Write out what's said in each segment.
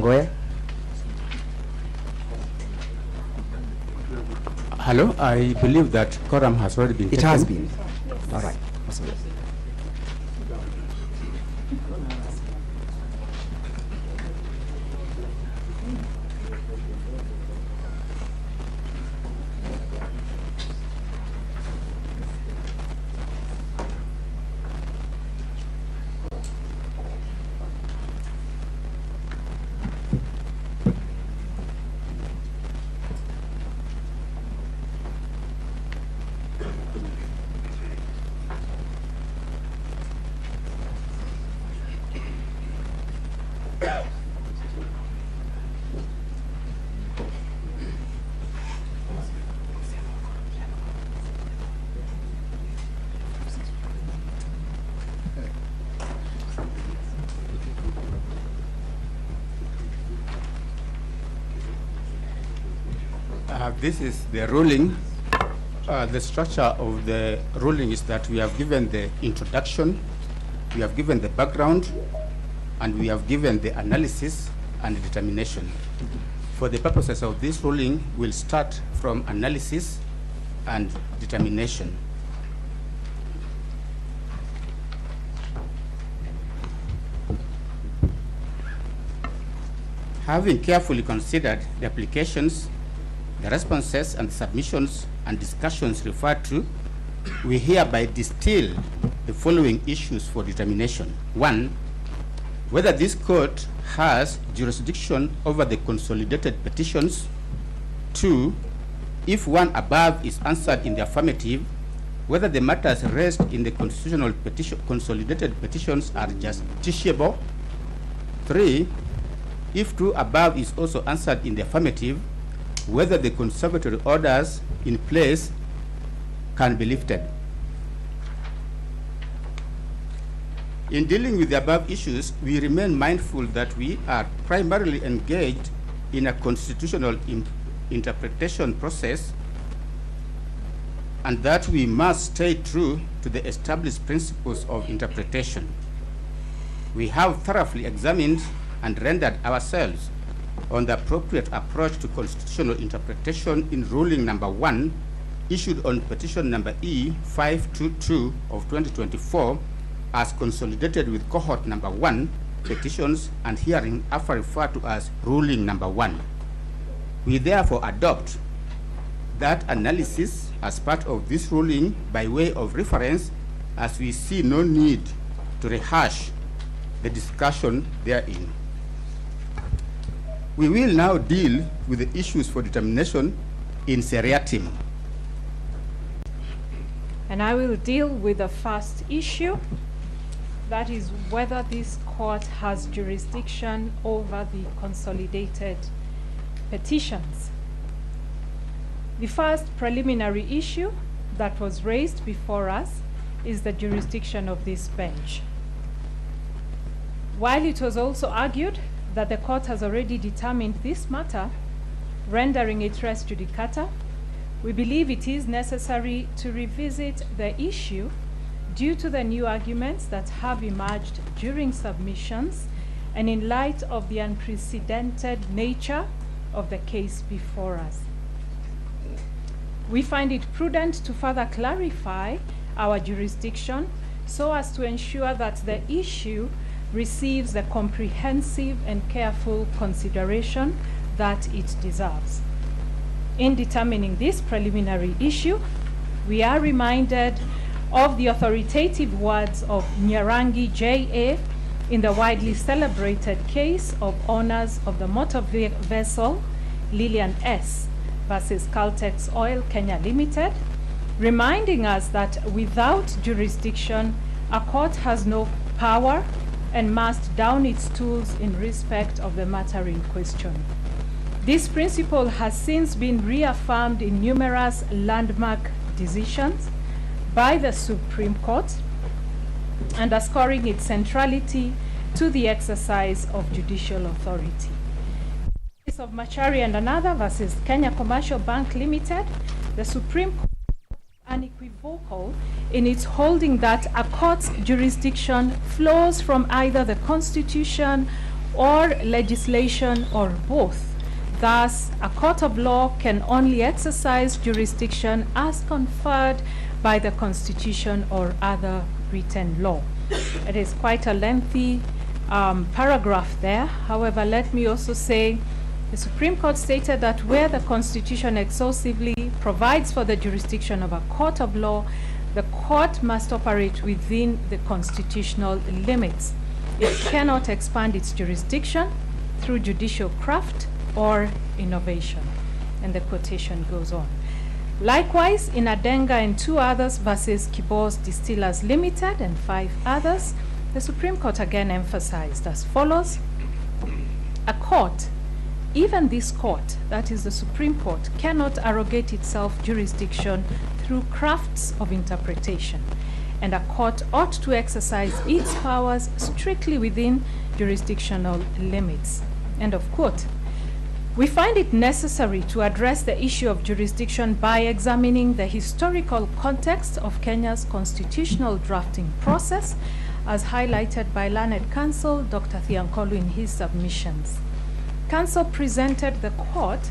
Ongoya. Hello, I believe that quorum has already been taken. It has been. All right. Awesome. This is the ruling. The structure of the ruling is that we have given the introduction, we have given the background, and we have given the analysis and determination. For the purposes of this ruling, we'll start from analysis and determination. Having carefully considered the applications, the responses and the submissions and discussions referred to, we hereby distill the following issues for determination. 1, whether this court has jurisdiction over the consolidated petitions. 2, if one above is answered in the affirmative, whether the matters raised in the constitutional consolidated petitions are justiciable. 3, if 2 above is also answered in the affirmative, whether the conservatory orders in place can be lifted. In dealing with the above issues, we remain mindful that we are primarily engaged in a constitutional interpretation process, and that we must stay true to the established principles of interpretation. We have thoroughly examined and rendered ourselves on the appropriate approach to constitutional interpretation in ruling number 1, issued on petition number E522 of 2024, as consolidated with cohort number 1 petitions and hearing after referred to as ruling number 1. We therefore adopt that analysis as part of this ruling by way of reference, as we see no need to rehash the discussion therein. We will now deal with the issues for determination in seriatim. And I will deal with the first issue, that is whether this court has jurisdiction over the consolidated petitions. The first preliminary issue that was raised before us is the jurisdiction of this bench. While it was also argued that the court has already determined this matter, rendering it res judicata, we believe it is necessary to revisit the issue due to the new arguments that have emerged during submissions and in light of the unprecedented nature of the case before us. We find it prudent to further clarify our jurisdiction so as to ensure that the issue receives the comprehensive and careful consideration that it deserves. In determining this preliminary issue, we are reminded of the authoritative words of Nyarangi J.A. in the widely celebrated case of owners of the motor vessel Lillian S. versus Caltex Oil Kenya Limited, reminding us that without jurisdiction, a court has no power and must down its tools in respect of the matter in question. This principle has since been reaffirmed in numerous landmark decisions by the Supreme Court, underscoring its centrality to the exercise of judicial authority. In the case of Machari and another versus Kenya Commercial Bank Limited, the Supreme Court was unequivocal in its holding that a court's jurisdiction flows from either the Constitution or legislation, or both. Thus, a court of law can only exercise jurisdiction as conferred by the Constitution or other written law. It is quite a lengthy paragraph there. However, let me also say the Supreme Court stated that where the Constitution exhaustively provides for the jurisdiction of a court of law, the court must operate within the constitutional limits. It cannot expand its jurisdiction through judicial craft or innovation. And the quotation goes on. Likewise, in Adenga and 2 others versus Kibos Distillers Limited and 5 others, the Supreme Court again emphasized as follows: a court, even this court, that is the Supreme Court, cannot arrogate itself jurisdiction through crafts of interpretation, and a court ought to exercise its powers strictly within jurisdictional limits. End of quote. We find it necessary to address the issue of jurisdiction by examining the historical context of Kenya's constitutional drafting process, as highlighted by learned counsel Dr. Thiankolu in his submissions. Counsel presented the court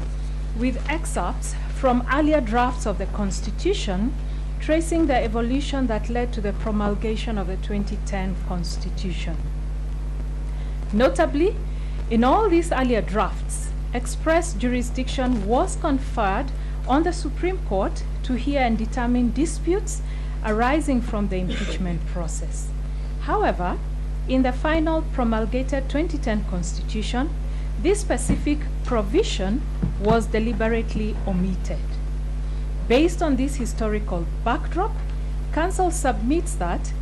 with excerpts from earlier drafts of the Constitution, tracing the evolution that led to the promulgation of the 2010 Constitution. Notably, in all these earlier drafts, express jurisdiction was conferred on the Supreme Court to hear and determine disputes arising from the impeachment process. However, in the final promulgated 2010 Constitution, this specific provision was deliberately omitted. Based on this historical backdrop, counsel submits that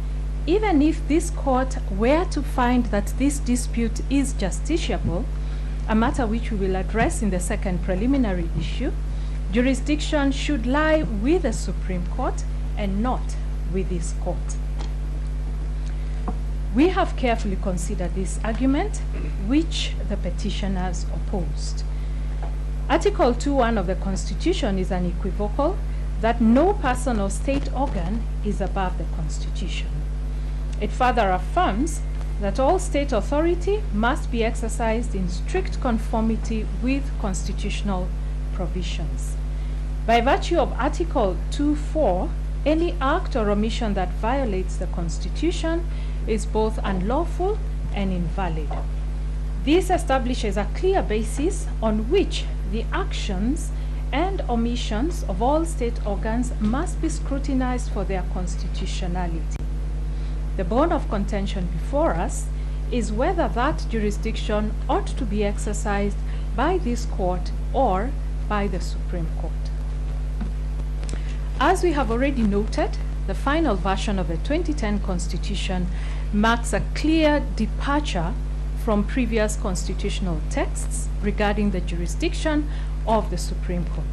even if this court were to find that this dispute is justiciable, a matter which we will address in the second preliminary issue, jurisdiction should lie with the Supreme Court and not with this court. We have carefully considered this argument, which the petitioners opposed. Article 2(1) of the Constitution is unequivocal that no person or state organ is above the Constitution. It further affirms that all state authority must be exercised in strict conformity with constitutional provisions. By virtue of Article 2(4), any act or omission that violates the Constitution is both unlawful and invalid. This establishes a clear basis on which the actions and omissions of all state organs must be scrutinized for their constitutionality. The bone of contention before us is whether that jurisdiction ought to be exercised by this court or by the Supreme Court. As we have already noted, the final version of the 2010 Constitution marks a clear departure from previous constitutional texts regarding the jurisdiction of the Supreme Court.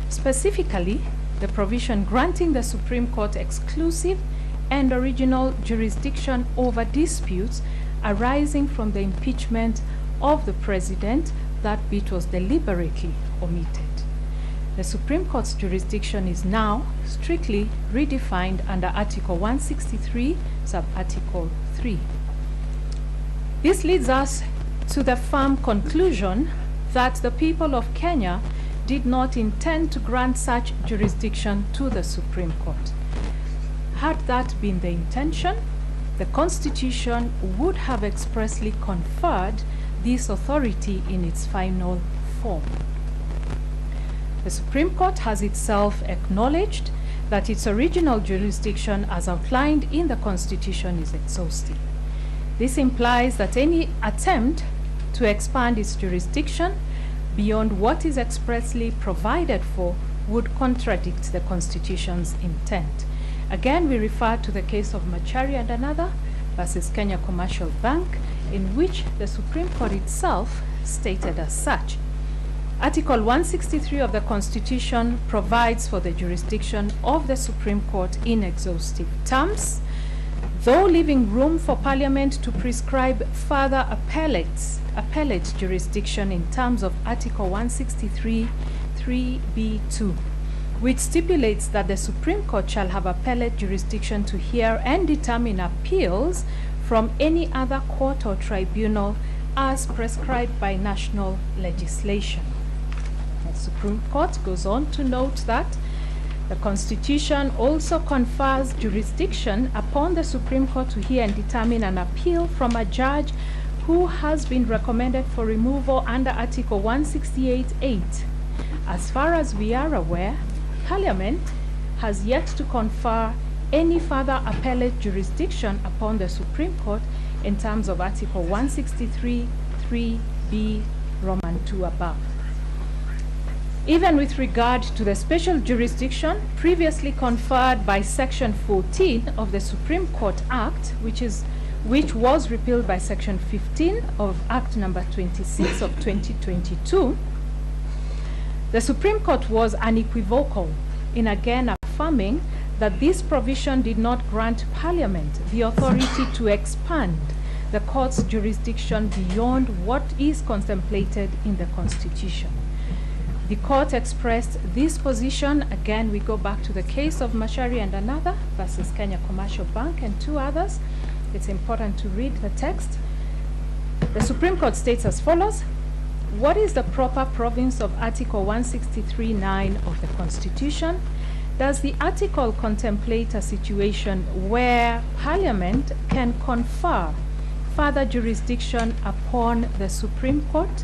Specifically, the provision granting the Supreme Court exclusive and original jurisdiction over disputes arising from the impeachment of the president, that bit was deliberately omitted. The Supreme Court's jurisdiction is now strictly redefined under Article 163, sub-Article 3. This leads us to the firm conclusion that the people of Kenya did not intend to grant such jurisdiction to the Supreme Court. Had that been the intention, the Constitution would have expressly conferred this authority in its final form. The Supreme Court has itself acknowledged that its original jurisdiction as outlined in the Constitution is exhaustive. This implies that any attempt to expand its jurisdiction beyond what is expressly provided for would contradict the Constitution's intent. Again, we refer to the case of Machari and another versus Kenya Commercial Bank, in which the Supreme Court itself stated as such. Article 163 of the Constitution provides for the jurisdiction of the Supreme Court in exhaustive terms, though leaving room for Parliament to prescribe further appellate jurisdiction in terms of Article 163 3B2, which stipulates that the Supreme Court shall have appellate jurisdiction to hear and determine appeals from any other court or tribunal as prescribed by national legislation. The Supreme Court goes on to note that the Constitution also confers jurisdiction upon the Supreme Court to hear and determine an appeal from a judge who has been recommended for removal under Article 168(8). As far as we are aware, Parliament has yet to confer any further appellate jurisdiction upon the Supreme Court in terms of Article 163(3)(b) Roman 2 above. Even with regard to the special jurisdiction previously conferred by Section 14 of the Supreme Court Act, which was repealed by Section 15 of Act number 26 of 2022, the Supreme Court was unequivocal in again affirming that this provision did not grant Parliament the authority to expand the court's jurisdiction beyond what is contemplated in the Constitution. The court expressed this position. Again, we go back to the case of Mashari and another versus Kenya Commercial Bank and two others. It's important to read the text. The Supreme Court states as follows: what is the proper province of Article 163(9) of the Constitution? Does the article contemplate a situation where Parliament can confer further jurisdiction upon the Supreme Court?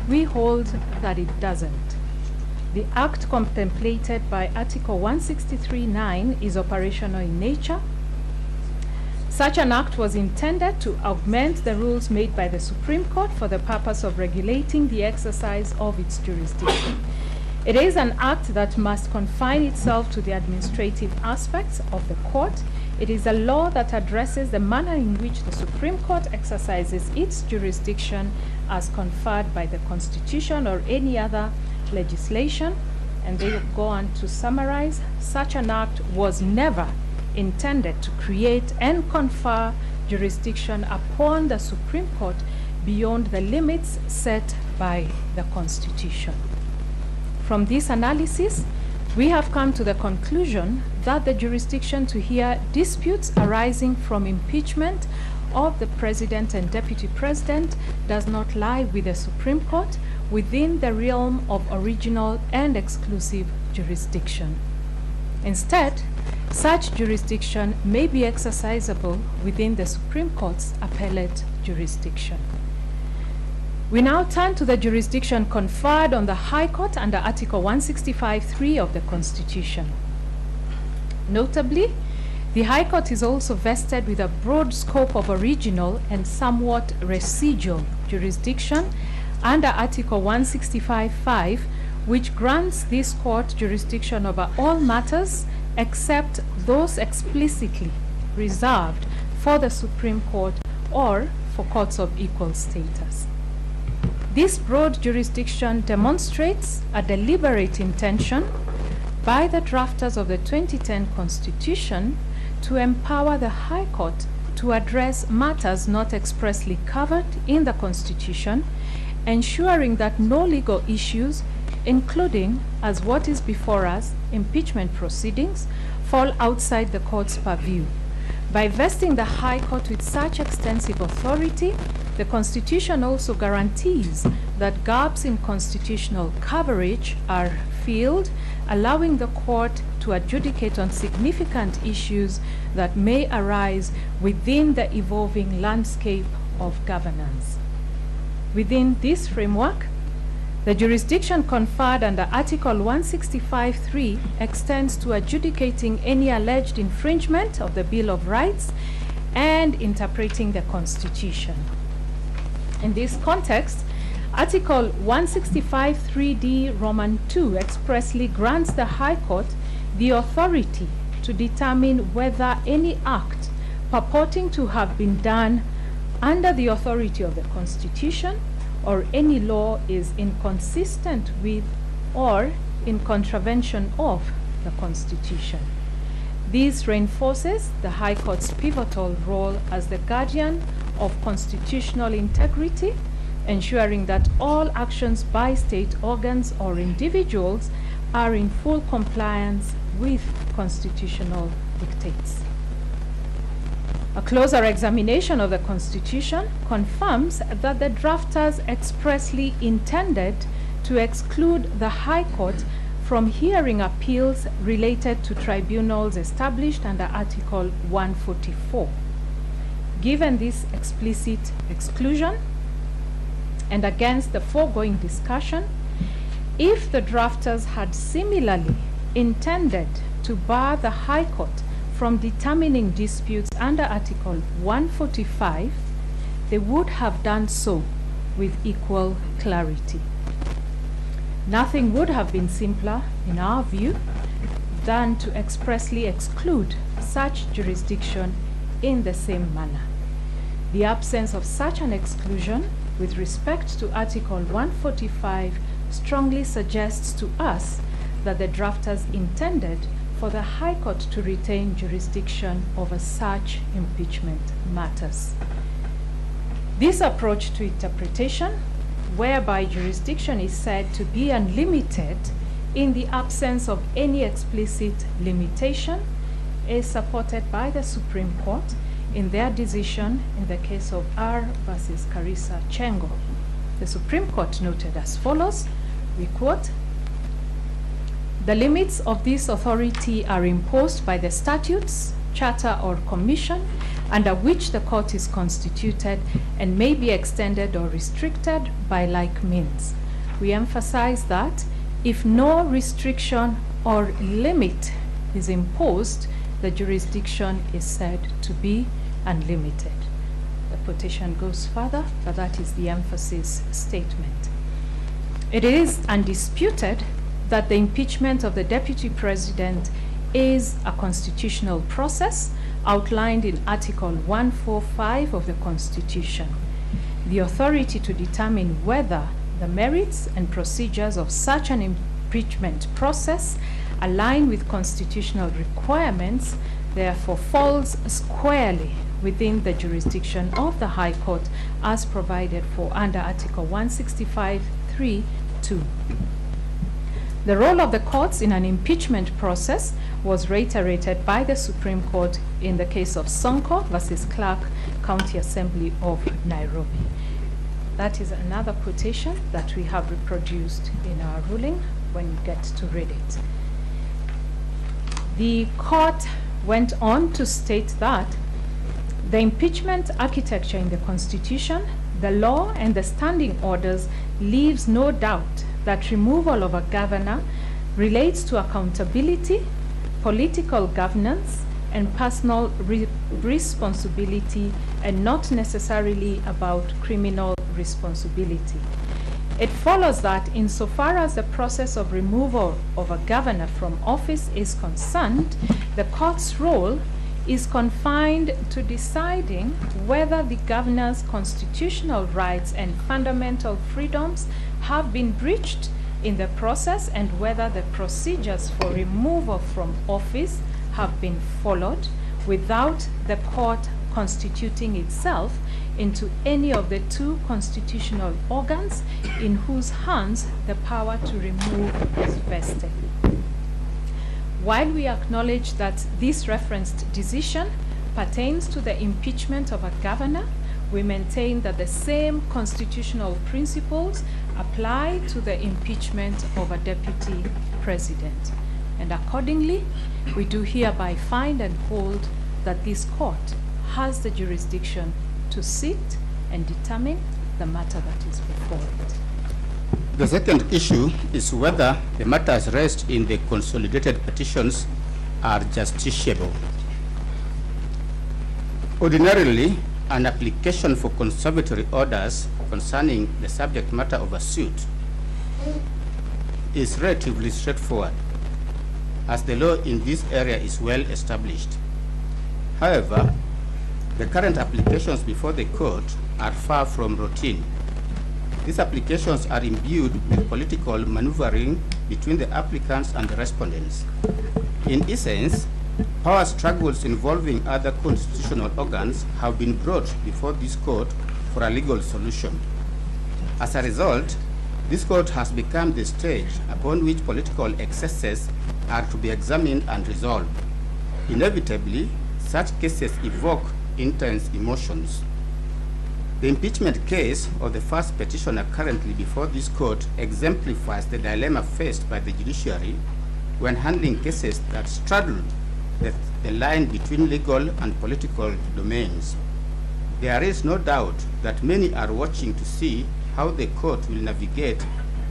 We hold that it doesn't. The act contemplated by Article 163(9) is operational in nature. Such an act was intended to augment the rules made by the Supreme Court for the purpose of regulating the exercise of its jurisdiction. It is an act that must confine itself to the administrative aspects of the court. It is a law that addresses the manner in which the Supreme Court exercises its jurisdiction as conferred by the Constitution or any other legislation. And they go on to summarize, such an act was never intended to create and confer jurisdiction upon the Supreme Court beyond the limits set by the Constitution. From this analysis, we have come to the conclusion that the jurisdiction to hear disputes arising from impeachment of the President and Deputy President does not lie with the Supreme Court within the realm of original and exclusive jurisdiction. Instead, such jurisdiction may be exercisable within the Supreme Court's appellate jurisdiction. We now turn to the jurisdiction conferred on the High Court under Article 165(3) of the Constitution. Notably, the High Court is also vested with a broad scope of original and somewhat residual jurisdiction under Article 165(5), which grants this court jurisdiction over all matters except those explicitly reserved for the Supreme Court or for courts of equal status. This broad jurisdiction demonstrates a deliberate intention by the drafters of the 2010 Constitution to empower the High Court to address matters not expressly covered in the Constitution, ensuring that no legal issues, including, as what is before us, impeachment proceedings, fall outside the court's purview. By vesting the High Court with such extensive authority, the Constitution also guarantees that gaps in constitutional coverage are filled, allowing the court to adjudicate on significant issues that may arise within the evolving landscape of governance. Within this framework, the jurisdiction conferred under Article 165(3) extends to adjudicating any alleged infringement of the Bill of Rights and interpreting the Constitution. In this context, Article 165(3)(d) Roman 2 expressly grants the High Court the authority to determine whether any act purporting to have been done under the authority of the Constitution or any law is inconsistent with or in contravention of the Constitution. This reinforces the High Court's pivotal role as the guardian of constitutional integrity, ensuring that all actions by state organs or individuals are in full compliance with constitutional dictates. A closer examination of the Constitution confirms that the drafters expressly intended to exclude the High Court from hearing appeals related to tribunals established under Article 144. Given this explicit exclusion, and against the foregoing discussion, if the drafters had similarly intended to bar the High Court from determining disputes under Article 145, they would have done so with equal clarity. Nothing would have been simpler, in our view, than to expressly exclude such jurisdiction in the same manner. The absence of such an exclusion with respect to Article 145 strongly suggests to us that the drafters intended for the High Court to retain jurisdiction over such impeachment matters. This approach to interpretation, whereby jurisdiction is said to be unlimited in the absence of any explicit limitation, is supported by the Supreme Court in their decision in the case of R versus Karisa Chengo. The Supreme Court noted as follows, we quote, "The limits of this authority are imposed by the statutes, charter, or commission under which the court is constituted and may be extended or restricted by like means. We emphasize that if no restriction or limit is imposed, the jurisdiction is said to be unlimited." The petition goes further, but that is the emphasis statement. It is undisputed that the impeachment of the Deputy President is a constitutional process outlined in Article 145 of the Constitution. The authority to determine whether the merits and procedures of such an impeachment process align with constitutional requirements therefore falls squarely within the jurisdiction of the High Court as provided for under Article 165(3)(2). The role of the courts in an impeachment process was reiterated by the Supreme Court in the case of Sonko versus Clark County Assembly of Nairobi. That is another quotation that we have reproduced in our ruling when you get to read it. The court went on to state that the impeachment architecture in the Constitution, the law, and the standing orders leaves no doubt that removal of a governor relates to accountability, political governance, and personal responsibility, and not necessarily about criminal responsibility. It follows that insofar as the process of removal of a governor from office is concerned, the court's role is confined to deciding whether the governor's constitutional rights and fundamental freedoms have been breached in the process and whether the procedures for removal from office have been followed without the court constituting itself into any of the two constitutional organs in whose hands the power to remove is vested. While we acknowledge that this referenced decision pertains to the impeachment of a governor, we maintain that the same constitutional principles apply to the impeachment of a deputy president. And accordingly, we do hereby find and hold that this court has the jurisdiction to sit and determine the matter that is before it. The second issue is whether the matters raised in the consolidated petitions are justiciable. Ordinarily, an application for conservatory orders concerning the subject matter of a suit is relatively straightforward, as the law in this area is well established. However, the current applications before the court are far from routine. These applications are imbued with political maneuvering between the applicants and the respondents. In essence, power struggles involving other constitutional organs have been brought before this court for a legal solution. As a result, this court has become the stage upon which political excesses are to be examined and resolved. Inevitably, such cases evoke intense emotions. The impeachment case of the first petitioner currently before this court exemplifies the dilemma faced by the judiciary when handling cases that straddle the line between legal and political domains. There is no doubt that many are watching to see how the court will navigate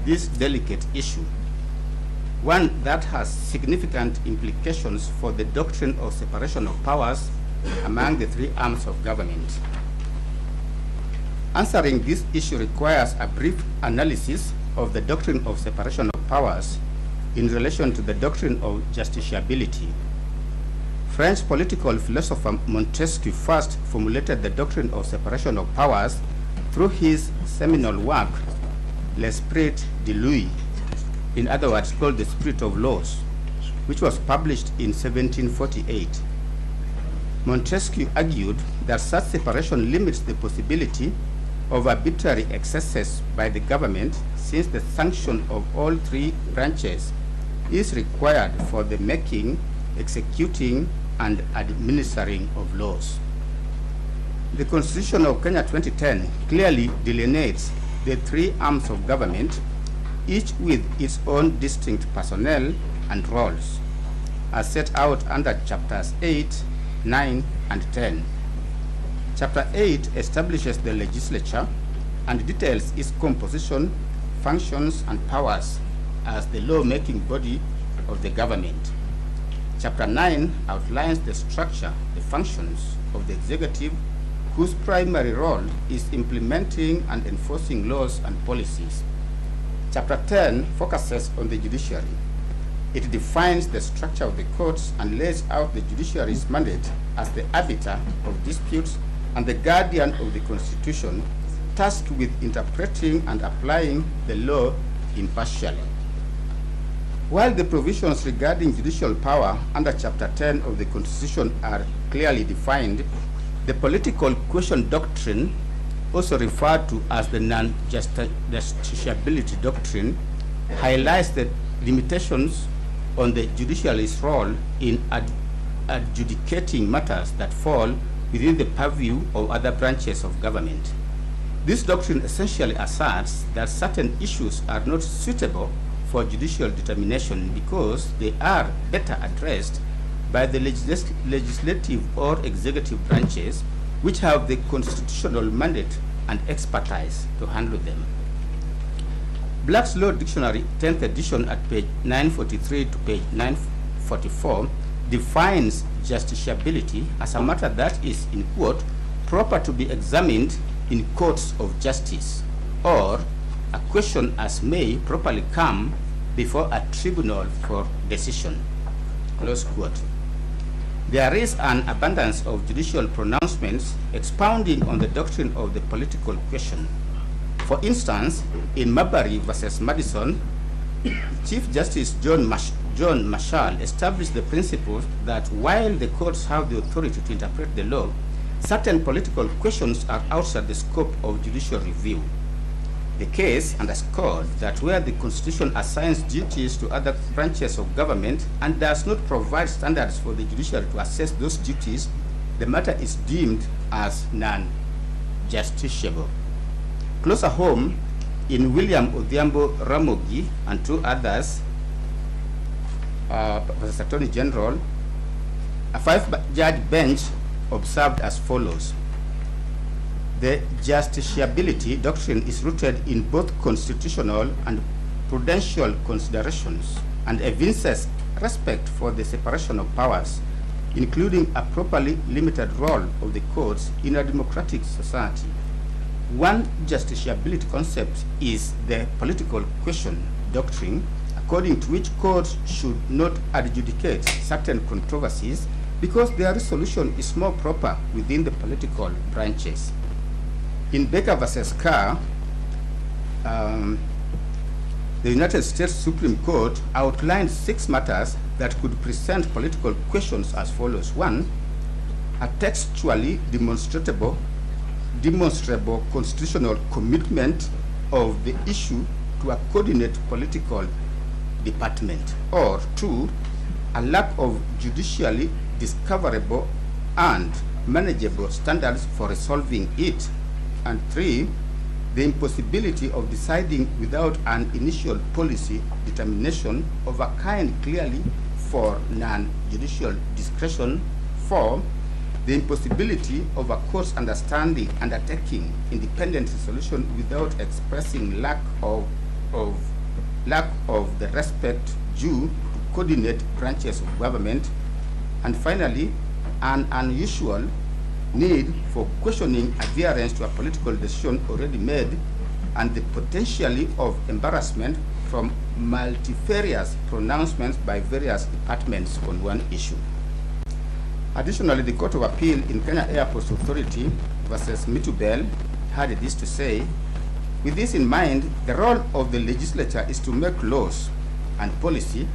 this delicate issue, one that has significant implications for the doctrine of separation of powers among the three arms of government. Answering this issue requires a brief analysis of the doctrine of separation of powers in relation to the doctrine of justiciability. French political philosopher Montesquieu first formulated the doctrine of separation of powers through his seminal work, L'Esprit de Louis, in other words called the Spirit of Laws, which was published in 1748. Montesquieu argued that such separation limits the possibility of arbitrary excesses by the government, since the sanction of all three branches is required for the making, executing, and administering of laws. The Constitution of Kenya 2010 clearly delineates the three arms of government, each with its own distinct personnel and roles, as set out under Chapters 8, 9, and 10. Chapter 8 establishes the legislature and details its composition, functions, and powers as the law-making body of the government. Chapter 9 outlines the structure, the functions of the executive, whose primary role is implementing and enforcing laws and policies. Chapter 10 focuses on the judiciary. It defines the structure of the courts and lays out the judiciary's mandate as the arbiter of disputes and the guardian of the Constitution, tasked with interpreting and applying the law impartially. While the provisions regarding judicial power under Chapter 10 of the Constitution are clearly defined, the political question doctrine, also referred to as the non-justiciability doctrine, highlights the limitations on the judiciary's role in adjudicating matters that fall within the purview of other branches of government. This doctrine essentially asserts that certain issues are not suitable for judicial determination because they are better addressed by the legislative or executive branches, which have the constitutional mandate and expertise to handle them. Black's Law Dictionary, 10th edition, at page 943 to page 944, defines justiciability as a matter that is, in quote, proper to be examined in courts of justice, or a question as may properly come before a tribunal for decision, close quote. There is an abundance of judicial pronouncements expounding on the doctrine of the political question. For instance, in Marbury versus Madison, Chief Justice John Marshall established the principle that while the courts have the authority to interpret the law, certain political questions are outside the scope of judicial review. The case underscored that where the Constitution assigns duties to other branches of government and does not provide standards for the judiciary to assess those duties, the matter is deemed as non-justiciable. Closer home, in William Odhiambo Ramogi and two others, as Attorney General, a 5-judge bench observed as follows: the justiciability doctrine is rooted in both constitutional and prudential considerations and evinces respect for the separation of powers, including a properly limited role of the courts in a democratic society. One justiciability concept is the political question doctrine, according to which courts should not adjudicate certain controversies because their resolution is more proper within the political branches. In Baker versus Carr, the United States Supreme Court outlined 6 matters that could present political questions as follows. 1, a textually demonstrable constitutional commitment of the issue to a coordinate political department, or 2, a lack of judicially discoverable and manageable standards for resolving it. And 3, the impossibility of deciding without an initial policy determination of a kind clearly for non-judicial discretion. 4, the impossibility of a court's understanding undertaking independent resolution without expressing lack of the respect due to coordinate branches of government. And finally, an unusual need for questioning adherence to a political decision already made, and the potentially of embarrassment from multifarious pronouncements by various departments on one issue. Additionally, the Court of Appeal in Kenya Airports Authority versus Mitubel had this to say: with this in mind, the role of the legislature is to make laws and policy,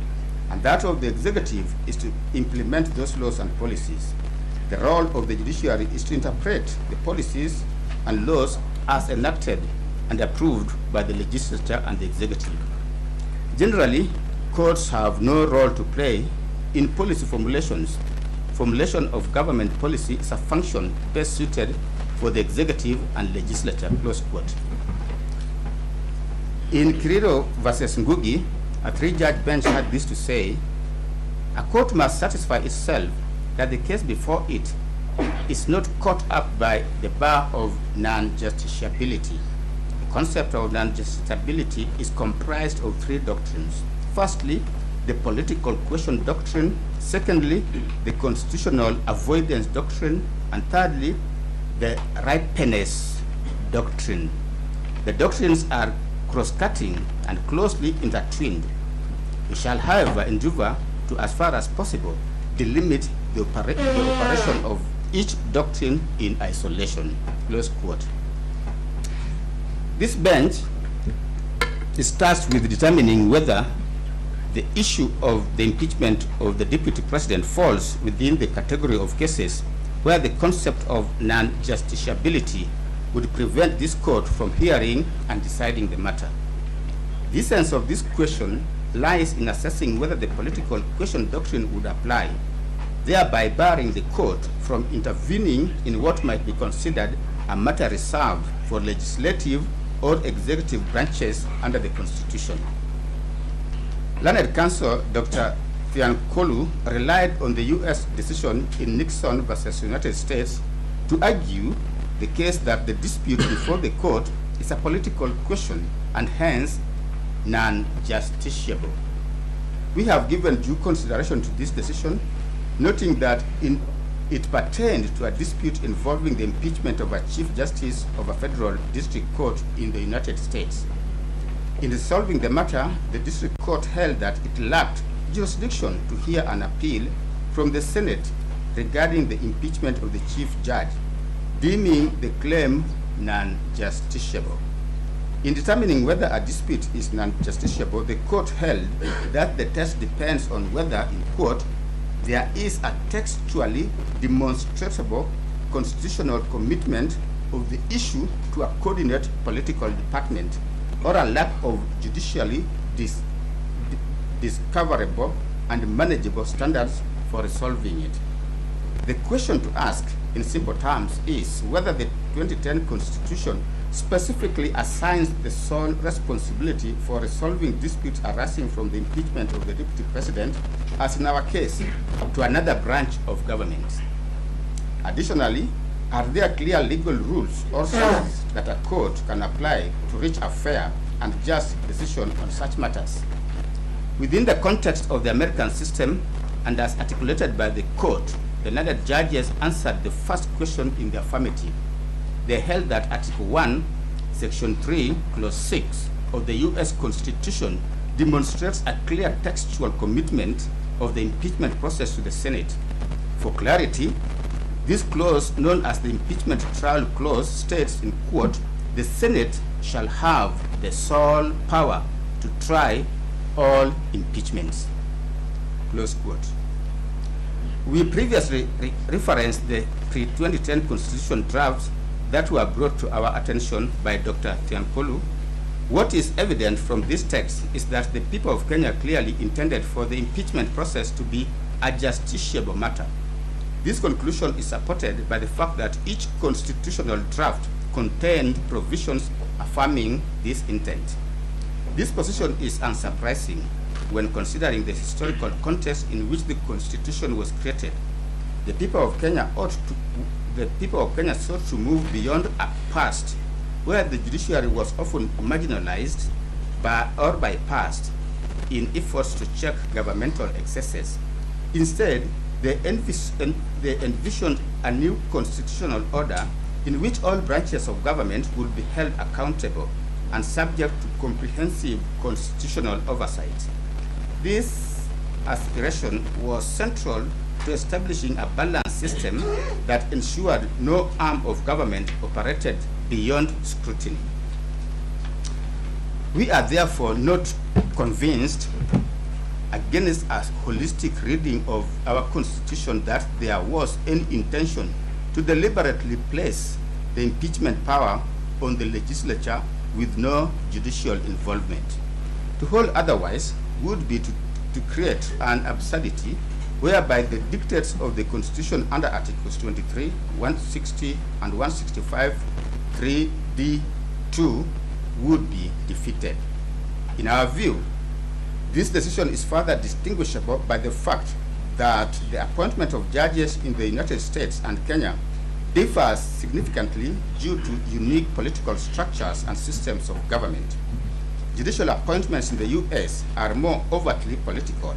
and that of the executive is to implement those laws and policies. The role of the judiciary is to interpret the policies and laws as enacted and approved by the legislature and the executive. Generally, courts have no role to play in policy formulations. Formulation of government policy is a function best suited for the executive and legislature, close quote. In Kiriro versus Ngugi, a 3-judge bench had this to say: a court must satisfy itself that the case before it is not caught up by the bar of non-justiciability. The concept of non-justiciability is comprised of 3 doctrines. Firstly, the political question doctrine. Secondly, the constitutional avoidance doctrine. And thirdly, the ripeness doctrine. The doctrines are cross-cutting and closely intertwined. We shall, however, endeavor to, as far as possible, delimit the operation of each doctrine in isolation. Close quote. This bench is tasked with determining whether the issue of the impeachment of the deputy president falls within the category of cases where the concept of non-justiciability would prevent this court from hearing and deciding the matter. The essence of this question lies in assessing whether the political question doctrine would apply, thereby barring the court from intervening in what might be considered a matter reserved for legislative or executive branches under the Constitution. Learned counsel Dr. Thiankolu relied on the U.S. decision in Nixon versus United States to argue the case that the dispute before the court is a political question and hence non-justiciable. We have given due consideration to this decision, noting that it pertained to a dispute involving the impeachment of a Chief Justice of a federal district court in the United States. In resolving the matter, the district court held that it lacked jurisdiction to hear an appeal from the Senate regarding the impeachment of the chief judge, deeming the claim non-justiciable. In determining whether a dispute is non-justiciable, the court held that the test depends on whether, in quote, there is a textually demonstrable constitutional commitment of the issue to a coordinate political department or a lack of judicially discoverable and manageable standards for resolving it. The question to ask, in simple terms, is whether the 2010 Constitution specifically assigns the sole responsibility for resolving disputes arising from the impeachment of the Deputy President, as in our case, to another branch of government. Additionally, are there clear legal rules or standards that a court can apply to reach a fair and just decision on such matters? Within the context of the American system, and as articulated by the court, the learned judges answered the first question in the affirmative. They held that Article 1, Section 3, Clause 6 of the U.S. Constitution demonstrates a clear textual commitment of the impeachment process to the Senate. For clarity, this clause, known as the Impeachment Trial Clause, states, in quote, the Senate shall have the sole power to try all impeachments, close quote. We previously referenced the pre-2010 Constitution drafts that were brought to our attention by Dr. Thiankolu. What is evident from this text is that the people of Kenya clearly intended for the impeachment process to be a justiciable matter. This conclusion is supported by the fact that each constitutional draft contained provisions affirming this intent. This position is unsurprising when considering the historical context in which the Constitution was created. The people of Kenya sought to move beyond a past where the judiciary was often marginalized or bypassed in efforts to check governmental excesses. Instead, they envisioned a new constitutional order in which all branches of government would be held accountable and subject to comprehensive constitutional oversight. This aspiration was central to establishing a balanced system that ensured no arm of government operated beyond scrutiny. We are therefore not convinced, against a holistic reading of our Constitution, that there was any intention to deliberately place the impeachment power on the legislature with no judicial involvement. To hold otherwise would be to create an absurdity whereby the dictates of the Constitution under Articles 23, 160, and 165, 3D2 would be defeated. In our view, this decision is further distinguishable by the fact that the appointment of judges in the United States and Kenya differs significantly due to unique political structures and systems of government. Judicial appointments in the US are more overtly political,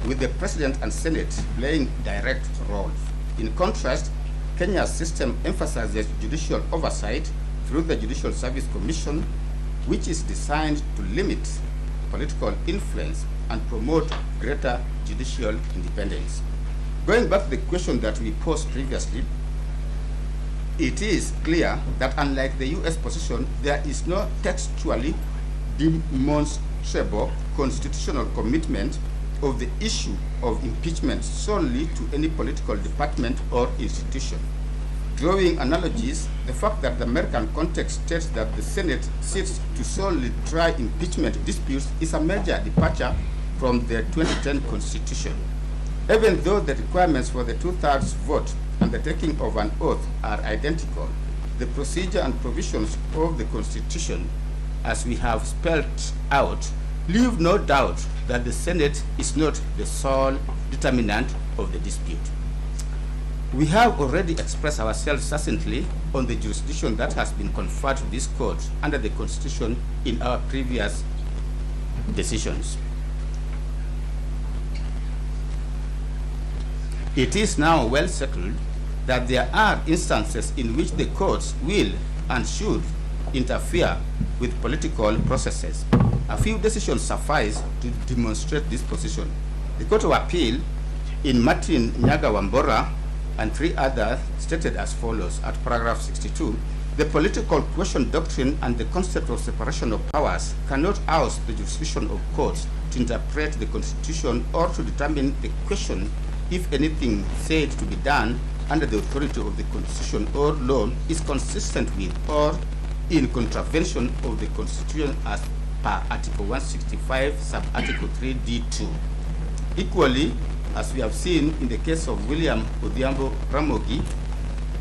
with the President and Senate playing direct roles. In contrast, Kenya's system emphasizes judicial oversight through the Judicial Service Commission, which is designed to limit political influence and promote greater judicial independence. Going back to the question that we posed previously, it is clear that unlike the US position, there is no textually demonstrable constitutional commitment of the issue of impeachment solely to any political department or institution. Drawing analogies, the fact that the American context states that the Senate sits to solely try impeachment disputes is a major departure from the 2010 Constitution. Even though the requirements for the two-thirds vote and the taking of an oath are identical, the procedure and provisions of the Constitution, as we have spelled out, leave no doubt that the Senate is not the sole determinant of the dispute. We have already expressed ourselves succinctly on the jurisdiction that has been conferred to this court under the Constitution in our previous decisions. It is now well settled that there are instances in which the courts will and should interfere with political processes. A few decisions suffice to demonstrate this position. The Court of Appeal in Martin Nyaga Wambora and 3 others stated as follows at paragraph 62, the political question doctrine and the concept of separation of powers cannot oust the jurisdiction of courts to interpret the Constitution or to determine the question if anything said to be done under the authority of the Constitution or law is consistent with or in contravention of the Constitution as per Article 165, sub-Article 3D2. Equally, as we have seen in the case of William Odhiambo Ramogi,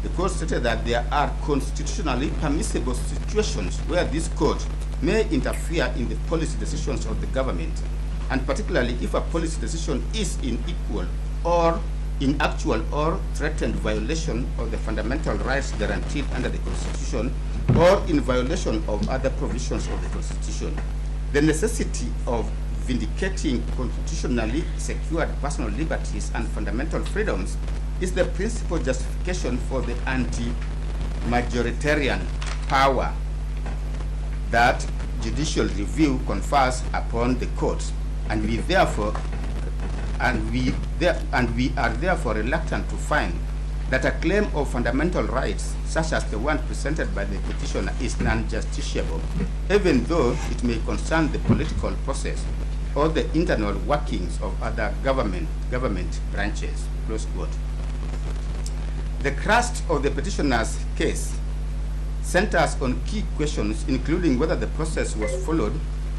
the court stated that there are constitutionally permissible situations where this court may interfere in the policy decisions of the government, and particularly if a policy decision is in equal or in actual or threatened violation of the fundamental rights guaranteed under the Constitution or in violation of other provisions of the Constitution. The necessity of vindicating constitutionally secured personal liberties and fundamental freedoms is the principal justification for the anti-majoritarian power that judicial review confers upon the courts, and we are therefore reluctant to find that a claim of fundamental rights, such as the one presented by the petitioner, is non-justiciable, even though it may concern the political process or the internal workings of other government branches. Close quote. The crust of the petitioner's case centers on key questions, including whether the process was followed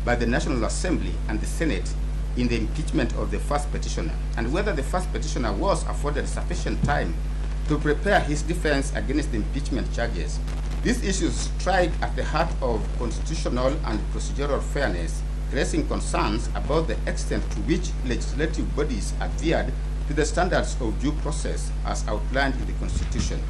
by the National Assembly and the Senate in the impeachment of the first petitioner, and whether the first petitioner was afforded sufficient time to prepare his defense against the impeachment charges. These issues strike at the heart of constitutional and procedural fairness, raising concerns about the extent to which legislative bodies adhered to the standards of due process as outlined in the Constitution.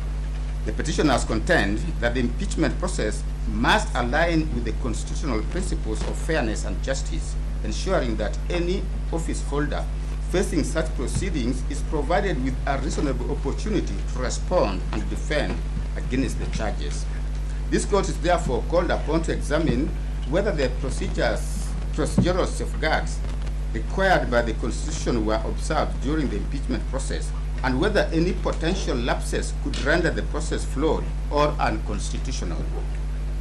The petitioners contend that the impeachment process must align with the constitutional principles of fairness and justice, ensuring that any office holder facing such proceedings is provided with a reasonable opportunity to respond and defend against the charges. This court is therefore called upon to examine whether the procedural safeguards required by the Constitution were observed during the impeachment process, and whether any potential lapses could render the process flawed or unconstitutional.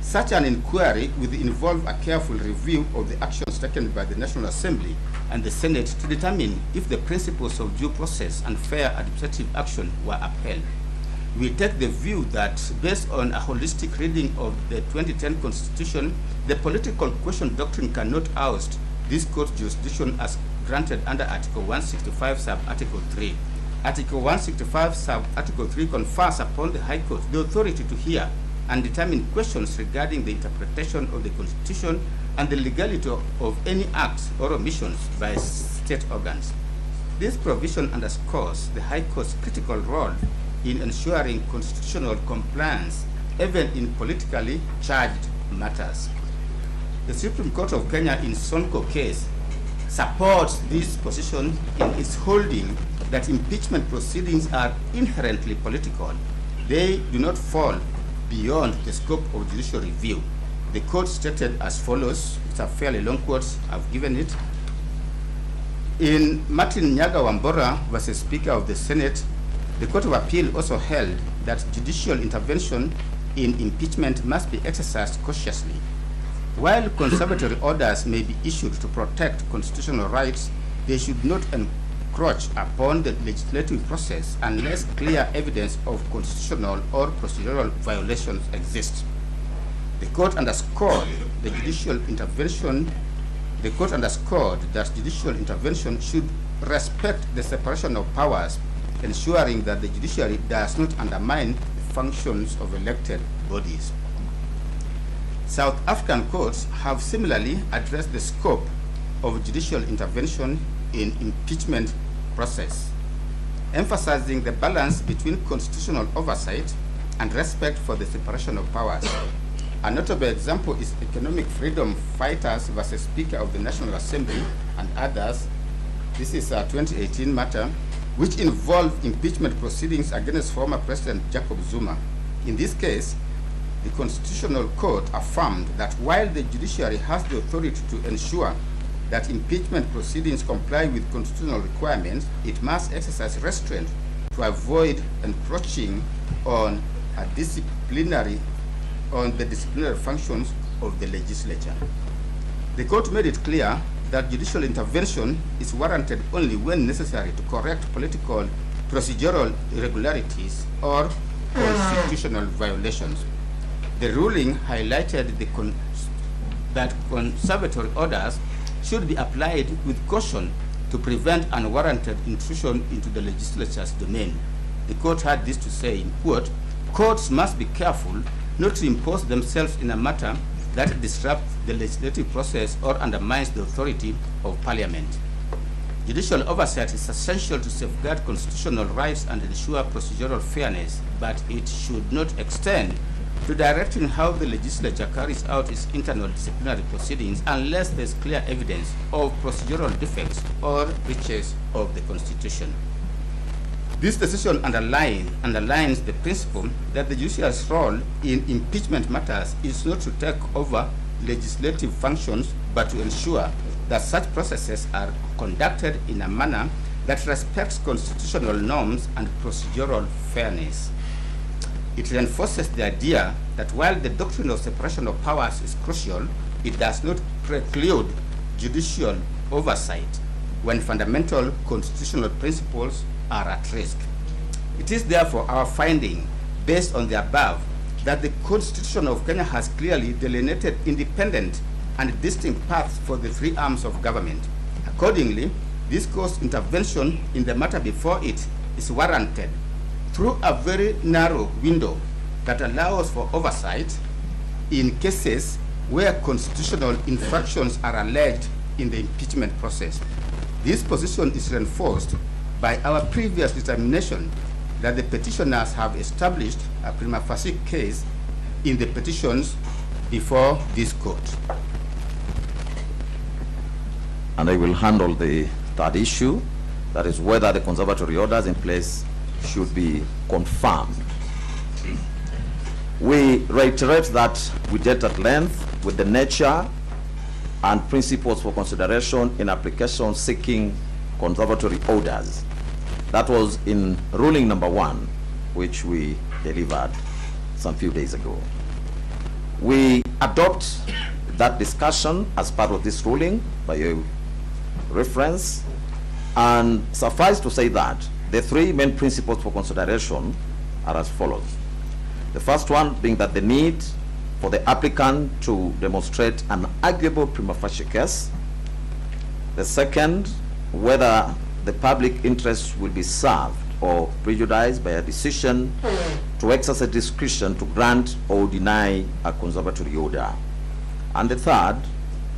Such an inquiry will involve a careful review of the actions taken by the National Assembly and the Senate to determine if the principles of due process and fair administrative action were upheld. We take the view that, based on a holistic reading of the 2010 Constitution, the political question doctrine cannot oust this court's jurisdiction as granted under Article 165, Sub-Article 3. Article 165, Sub-Article 3 confers upon the High Court the authority to hear and determine questions regarding the interpretation of the Constitution and the legality of any acts or omissions by state organs. This provision underscores the High Court's critical role in ensuring constitutional compliance, even in politically charged matters. The Supreme Court of Kenya in Sonko case supports this position in its holding that impeachment proceedings are inherently political. They do not fall beyond the scope of judicial review. The court stated as follows, it's a fairly long quote, I've given it. In Martin Nyaga Wambora versus Speaker of the Senate, the Court of Appeal also held that judicial intervention in impeachment must be exercised cautiously. While conservatory orders may be issued to protect constitutional rights, they should not encroach upon the legislative process unless clear evidence of constitutional or procedural violations exists. The court underscored that judicial intervention should respect the separation of powers, ensuring that the judiciary does not undermine the functions of elected bodies. South African courts have similarly addressed the scope of judicial intervention in impeachment process, emphasizing the balance between constitutional oversight and respect for the separation of powers. A notable example is Economic Freedom Fighters versus Speaker of the National Assembly and others. This is a 2018 matter which involved impeachment proceedings against former President Jacob Zuma. In this case, the Constitutional Court affirmed that while the judiciary has the authority to ensure that impeachment proceedings comply with constitutional requirements, it must exercise restraint to avoid encroaching on the disciplinary functions of the legislature. The court made it clear that judicial intervention is warranted only when necessary to correct political procedural irregularities or constitutional violations. The ruling highlighted that conservatory orders should be applied with caution to prevent unwarranted intrusion into the legislature's domain. The court had this to say, in quote, "Courts must be careful not to impose themselves in a matter that disrupts the legislative process or undermines the authority of Parliament. Judicial oversight is essential to safeguard constitutional rights and ensure procedural fairness, but it should not extend to directing how the legislature carries out its internal disciplinary proceedings unless there is clear evidence of procedural defects or breaches of the Constitution." This decision underlines the principle that the judiciary's role in impeachment matters is not to take over legislative functions, but to ensure that such processes are conducted in a manner that respects constitutional norms and procedural fairness. It reinforces the idea that while the doctrine of separation of powers is crucial, it does not preclude judicial oversight when fundamental constitutional principles are at risk. It is therefore our finding, based on the above, that the Constitution of Kenya has clearly delineated independent and distinct paths for the three arms of government. Accordingly, this court's intervention in the matter before it is warranted through a very narrow window that allows for oversight in cases where constitutional infractions are alleged in the impeachment process. This position is reinforced by our previous determination that the petitioners have established a prima facie case in the petitions before this court. And I will handle the third issue, that is whether the conservatory orders in place should be confirmed. We reiterate that we dealt at length with the nature and principles for consideration in applications seeking conservatory orders. That was in ruling number 1, which we delivered some few days ago. We adopt that discussion as part of this ruling by your reference, and suffice to say that the 3 main principles for consideration are as follows. The first one being that the need for the applicant to demonstrate an arguable prima facie case. The second, whether the public interest will be served or prejudiced by a decision to exercise discretion to grant or deny a conservatory order. And the third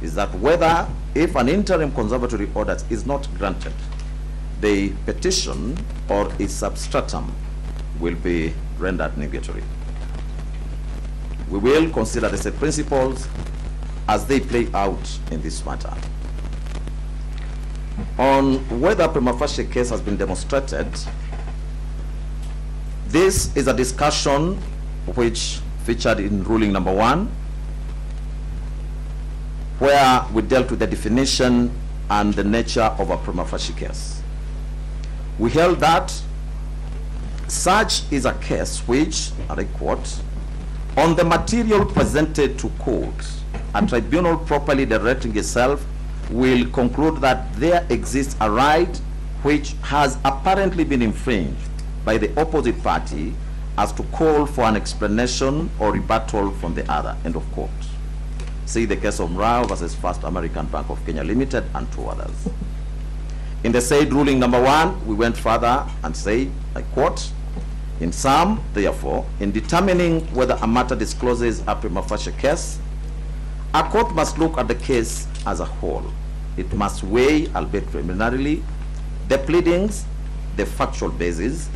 is that whether, if an interim conservatory order is not granted, the petition or its substratum will be rendered nugatory. We will consider the said principles as they play out in this matter. On whether prima facie case has been demonstrated, this is a discussion which featured in ruling number 1, where we dealt with the definition and the nature of a prima facie case. We held that such is a case which, and I quote, on the material presented to court, a tribunal properly directing itself will conclude that there exists a right which has apparently been infringed by the opposite party as to call for an explanation or rebuttal from the other, end of quote. See the case of Mrao versus First American Bank of Kenya Limited and 2 others. In the said ruling number 1, we went further and say, I quote, in sum, therefore, in determining whether a matter discloses a prima facie case, a court must look at the case as a whole. It must weigh, albeit preliminarily, the pleadings, the factual basis,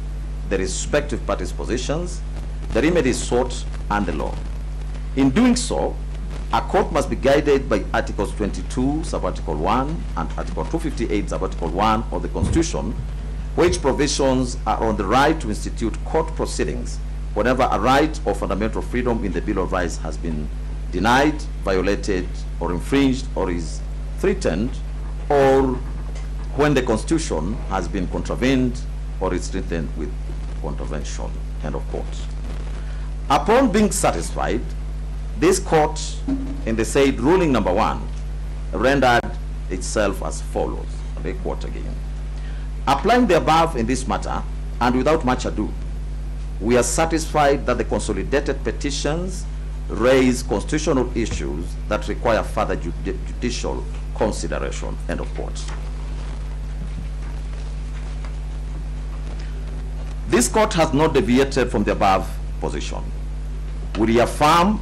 the respective parties' positions, the remedies sought, and the law. In doing so, a court must be guided by Articles 22, Sub-Article 1, and Article 258, Sub-Article 1 of the Constitution, which provisions are on the right to institute court proceedings whenever a right or fundamental freedom in the Bill of Rights has been denied, violated, or infringed, or is threatened, or when the Constitution has been contravened or is threatened with contravention, end of quote. Upon being satisfied, this court, in the said ruling number 1, rendered itself as follows. I quote again. Applying the above in this matter, and without much ado, we are satisfied that the consolidated petitions raise constitutional issues that require further judicial consideration, end of quote. This court has not deviated from the above position. We reaffirm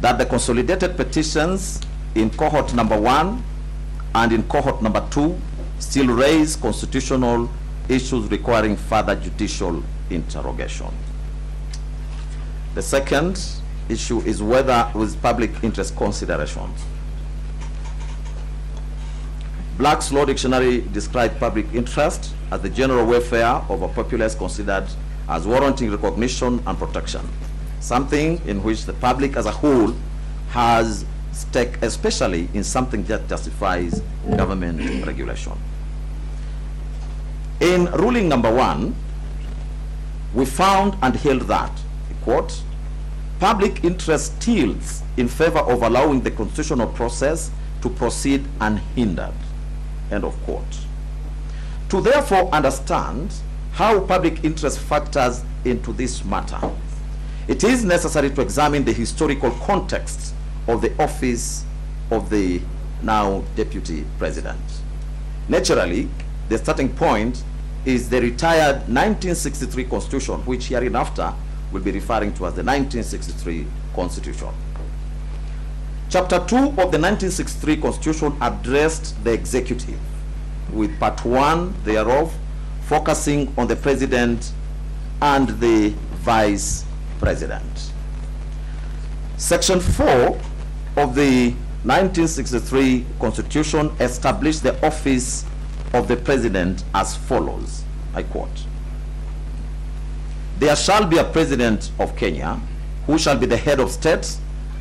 that the consolidated petitions in cohort number 1 and in cohort number 2 still raise constitutional issues requiring further judicial interrogation. The second issue is whether with public interest considerations. Black's Law Dictionary describes public interest as the general welfare of a populace considered as warranting recognition and protection, something in which the public as a whole has stake, especially in something that justifies government regulation. In ruling number 1, we found and held that, quote, public interest tilts in favor of allowing the constitutional process to proceed unhindered, end of quote. To therefore understand how public interest factors into this matter, it is necessary to examine the historical context of the office of the now Deputy President. Naturally, the starting point is the retired 1963 Constitution, which hereinafter will be referring to as the 1963 Constitution. Chapter 2 of the 1963 Constitution addressed the executive, with part 1 thereof focusing on the president and the vice president. Section 4 of the 1963 Constitution established the office of the president as follows. I quote, "There shall be a president of Kenya who shall be the head of state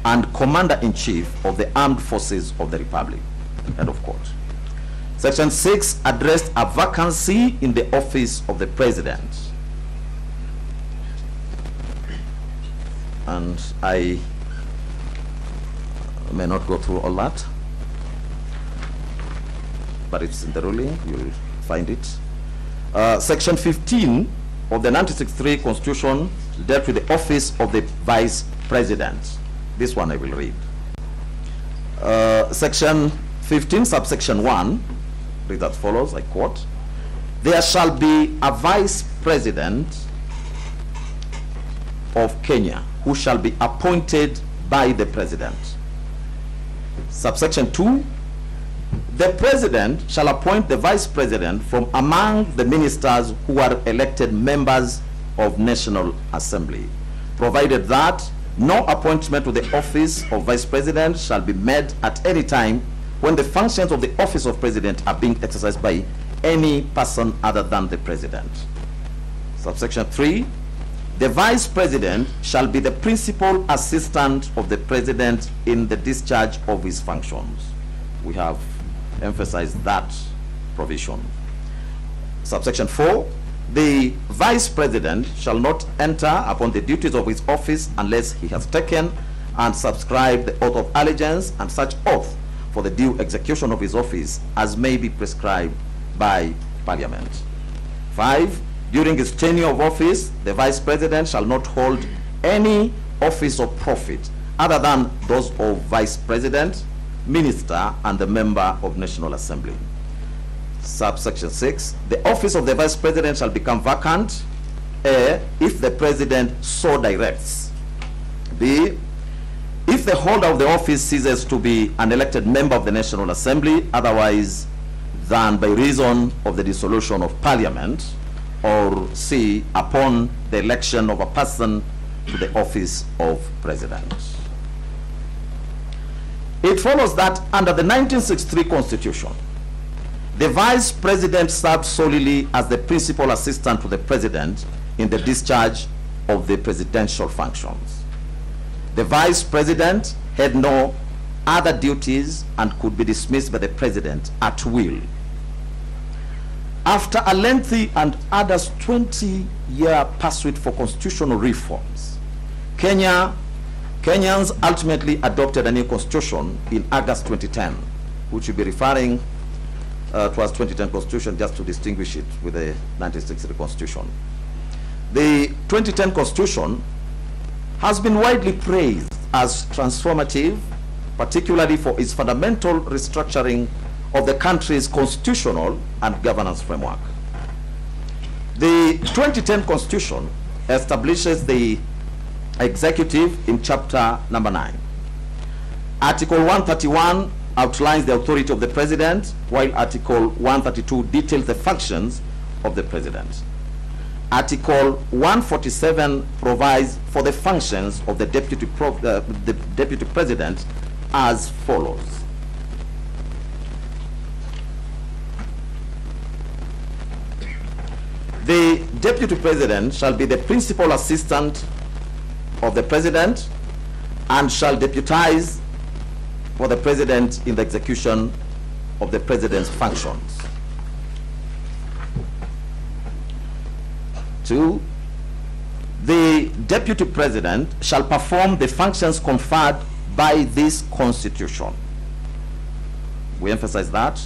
and commander-in-chief of the armed forces of the republic." End of quote. Section 6 addressed a vacancy in the office of the president. And I may not go through all that, but it's in the ruling, you'll find it. Section 15 of the 1963 Constitution dealt with the office of the vice president. This one I will read. Section 15, subsection 1, reads as follows, I quote, "There shall be a vice president of Kenya who shall be appointed by the president." Subsection 2, "The president shall appoint the vice president from among the ministers who are elected members of National Assembly, provided that no appointment to the office of vice president shall be made at any time when the functions of the office of president are being exercised by any person other than the president." Subsection 3, "The vice president shall be the principal assistant of the president in the discharge of his functions." We have emphasized that provision. Subsection 4, "The vice president shall not enter upon the duties of his office unless he has taken and subscribed the oath of allegiance and such oath for the due execution of his office as may be prescribed by Parliament." 5, "During his tenure of office, the vice president shall not hold any office of profit other than those of vice president, minister, and the member of National Assembly." Subsection 6, "The office of the vice president shall become vacant, A, if the president so directs, B, if the holder of the office ceases to be an elected member of the National Assembly otherwise than by reason of the dissolution of Parliament, or C, upon the election of a person to the office of president." It follows that under the 1963 Constitution, the vice president served solely as the principal assistant to the president in the discharge of the presidential functions. The vice president had no other duties and could be dismissed by the president at will. After a lengthy and others 20-year pursuit for constitutional reforms, Kenyans ultimately adopted a new constitution in August 2010, which will be referring to as 2010 Constitution just to distinguish it with the 1963 Constitution. The 2010 Constitution has been widely praised as transformative, particularly for its fundamental restructuring of the country's constitutional and governance framework. The 2010 Constitution establishes the executive in chapter number 9. Article 131 outlines the authority of the president, while Article 132 details the functions of the president. Article 147 provides for the functions of the deputy president as follows. The deputy president shall be the principal assistant of the president and shall deputize for the president in the execution of the president's functions. 2, the deputy president shall perform the functions conferred by this constitution. We emphasize that.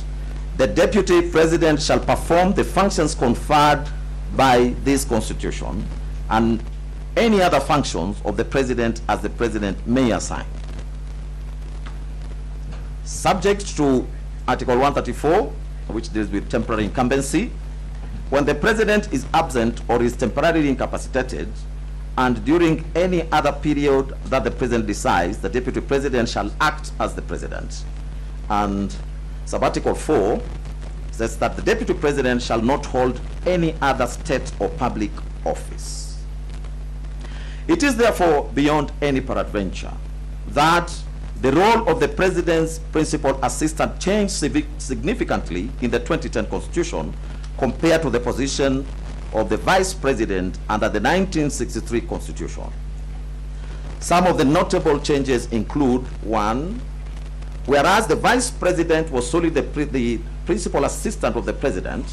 The deputy president shall perform the functions conferred by this constitution and any other functions of the president as the president may assign. Subject to Article 134, which deals with temporary incumbency, when the president is absent or is temporarily incapacitated, and during any other period that the president decides, the deputy president shall act as the president. And Sub-Article 4 says that the deputy president shall not hold any other state or public office. It is therefore beyond any peradventure that the role of the president's principal assistant changed significantly in the 2010 Constitution compared to the position of the vice president under the 1963 Constitution. Some of the notable changes include: 1, whereas the vice president was solely the principal assistant of the president,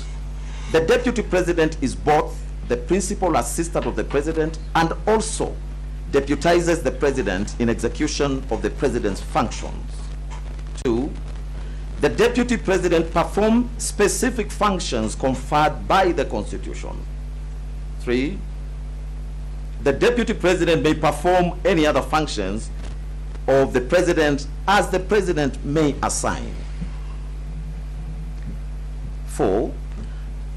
the deputy president is both the principal assistant of the president and also deputizes the president in execution of the president's functions. 2, the deputy president performs specific functions conferred by the Constitution. 3, the deputy president may perform any other functions of the president as the president may assign. 4,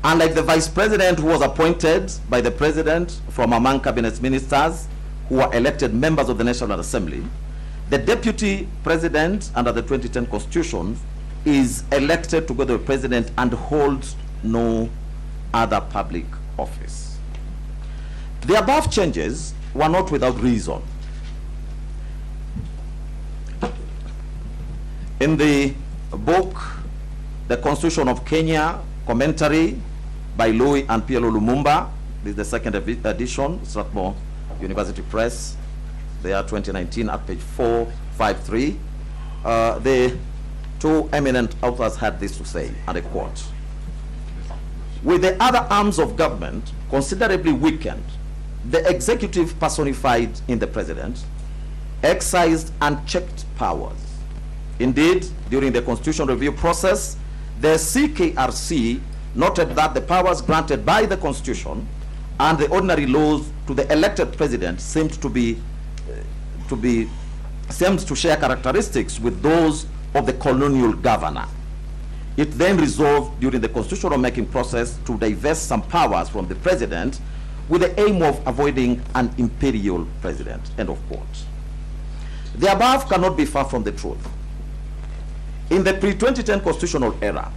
unlike the vice president who was appointed by the president from among cabinet ministers who are elected members of the National Assembly, the deputy president under the 2010 Constitution is elected together with the president and holds no other public office. The above changes were not without reason. In the book, The Constitution of Kenya, commentary by Louis and PLO Lumumba, this is the second edition, Strathmore University Press, there 2019 at page 453. The two eminent authors had this to say, and I quote: "With the other arms of government considerably weakened, the executive personified in the president exercised unchecked powers. Indeed, during the constitutional review process, the CKRC noted that the powers granted by the Constitution and the ordinary laws to the elected president seemed to share characteristics with those of the colonial governor. It then resolved during the constitutional making process to divest some powers from the president with the aim of avoiding an imperial president." End of quote. The above cannot be far from the truth. In the pre-2010 constitutional era,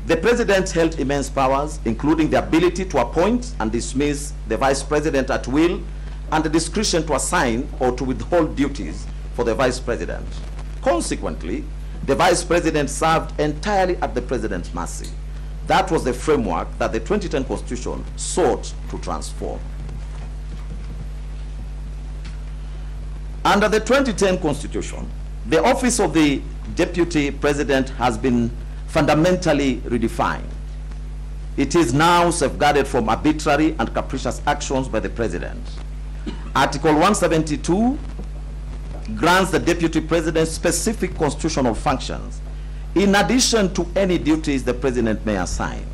the president held immense powers, including the ability to appoint and dismiss the vice president at will, and the discretion to assign or to withhold duties for the vice president. Consequently, the vice president served entirely at the president's mercy. That was the framework that the 2010 Constitution sought to transform. Under the 2010 Constitution, the office of the deputy president has been fundamentally redefined. It is now safeguarded from arbitrary and capricious actions by the president. Article 172 grants the deputy president specific constitutional functions in addition to any duties the president may assign.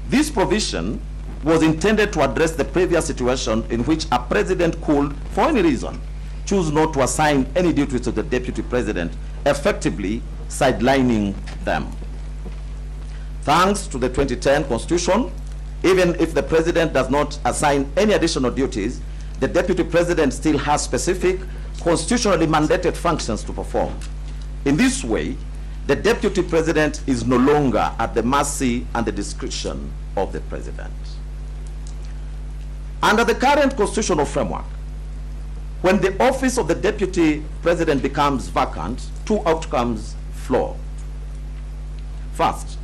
This provision was intended to address the previous situation in which a president could, for any reason, choose not to assign any duties to the deputy president, effectively sidelining them. Thanks to the 2010 Constitution, even if the president does not assign any additional duties, the deputy president still has specific constitutionally mandated functions to perform. In this way, the deputy president is no longer at the mercy and the discretion of the president. Under the current constitutional framework, when the office of the deputy president becomes vacant, two outcomes flow. First,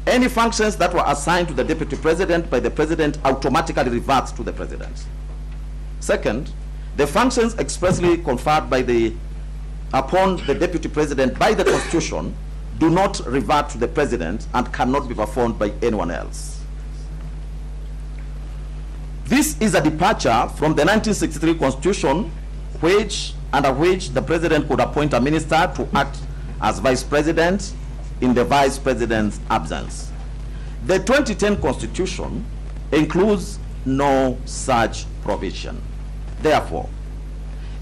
any functions that were assigned to the deputy president by the president automatically revert to the president. Second, the functions expressly conferred upon the deputy president by the Constitution do not revert to the president and cannot be performed by anyone else. This is a departure from the 1963 Constitution, under which the president could appoint a minister to act as vice president in the vice president's absence. The 2010 Constitution includes no such provision. Therefore,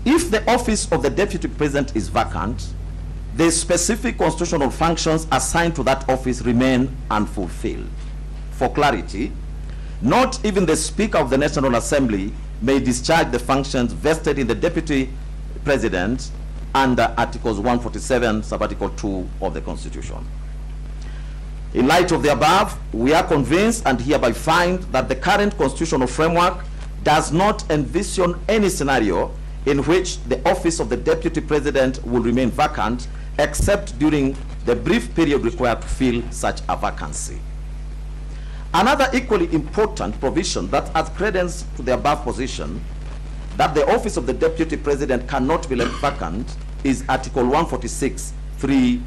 if the office of the deputy president is vacant, the specific constitutional functions assigned to that office remain unfulfilled. for clarity, not even the Speaker of the National Assembly may discharge the functions vested in the Deputy President under Articles 147, Sub-Article 2 of the Constitution. In light of the above, we are convinced and hereby find that the current constitutional framework does not envision any scenario in which the office of the Deputy President will remain vacant except during the brief period required to fill such a vacancy. Another equally important provision that adds credence to the above position that the office of the Deputy President cannot be left vacant is Article 146(3)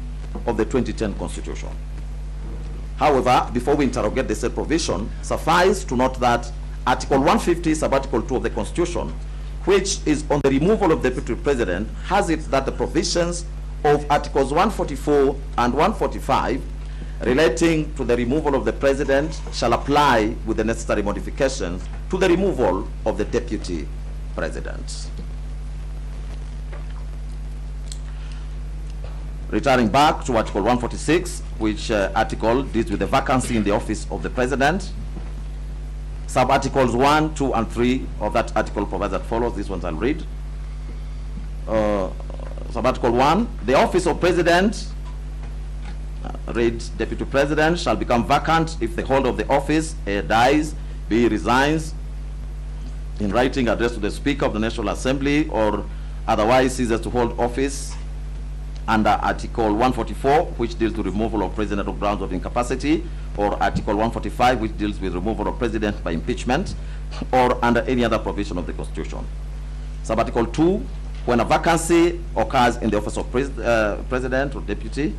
of the 2010 Constitution. However, before we interrogate the said provision, suffice to note that Article 150, Sub-Article 2 of the Constitution, which is on the removal of the Deputy President, has it that the provisions of Articles 144 and 145 relating to the removal of the President shall apply with the necessary modifications to the removal of the Deputy President. Returning back to Article 146, which article deals with the vacancy in the office of the President. Sub-articles 1, 2, and 3 of that article provides that follows. These ones I'll read. Sub-article 1, the office of President, read Deputy President, shall become vacant if the holder of the office A, dies, B, resigns, in writing addressed to the Speaker of the National Assembly, or otherwise ceases to hold office under Article 144, which deals with removal of President on grounds of incapacity, or Article 145, which deals with removal of President by impeachment, or under any other provision of the Constitution. Sub-Article 2, when a vacancy occurs in the office of President or Deputy,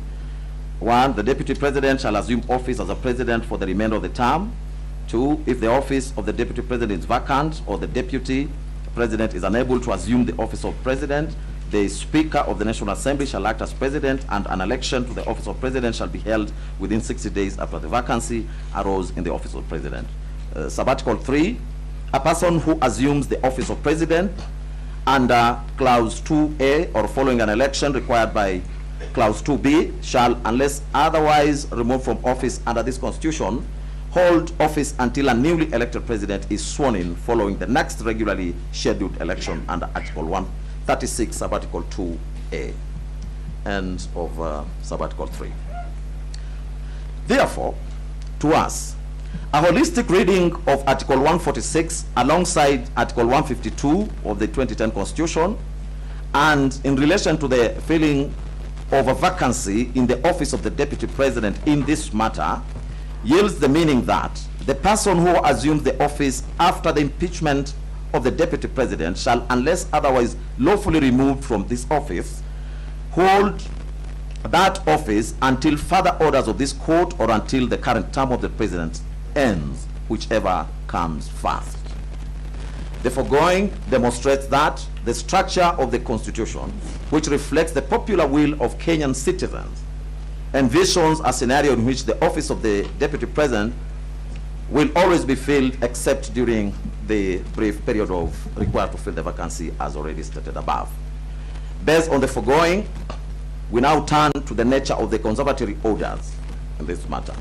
1, the Deputy President shall assume office as a President for the remainder of the term. 2, if the office of the Deputy President is vacant or the Deputy President is unable to assume the office of President, the Speaker of the National Assembly shall act as President, and an election to the office of President shall be held within 60 days after the vacancy arose in the office of President. Sub-Article 3, a person who assumes the office of President under Clause 2A or following an election required by Clause 2B shall, unless otherwise removed from office under this Constitution, hold office until a newly elected President is sworn in following the next regularly scheduled election under Article 136, Sub-Article 2A. End of Sub-Article 3. Therefore, to us, a holistic reading of Article 146 alongside Article 152 of the 2010 Constitution, and in relation to the filling of a vacancy in the office of the Deputy President in this matter, yields the meaning that the person who assumes the office after the impeachment of the Deputy President shall, unless otherwise lawfully removed from this office, hold that office until further orders of this court or until the current term of the President ends, whichever comes first. The foregoing demonstrates that the structure of the Constitution, which reflects the popular will of Kenyan citizens, envisions a scenario in which the office of the Deputy President will always be filled except during the brief period of required to fill the vacancy as already stated above. Based on the foregoing, we now turn to the nature of the conservatory orders in this matter.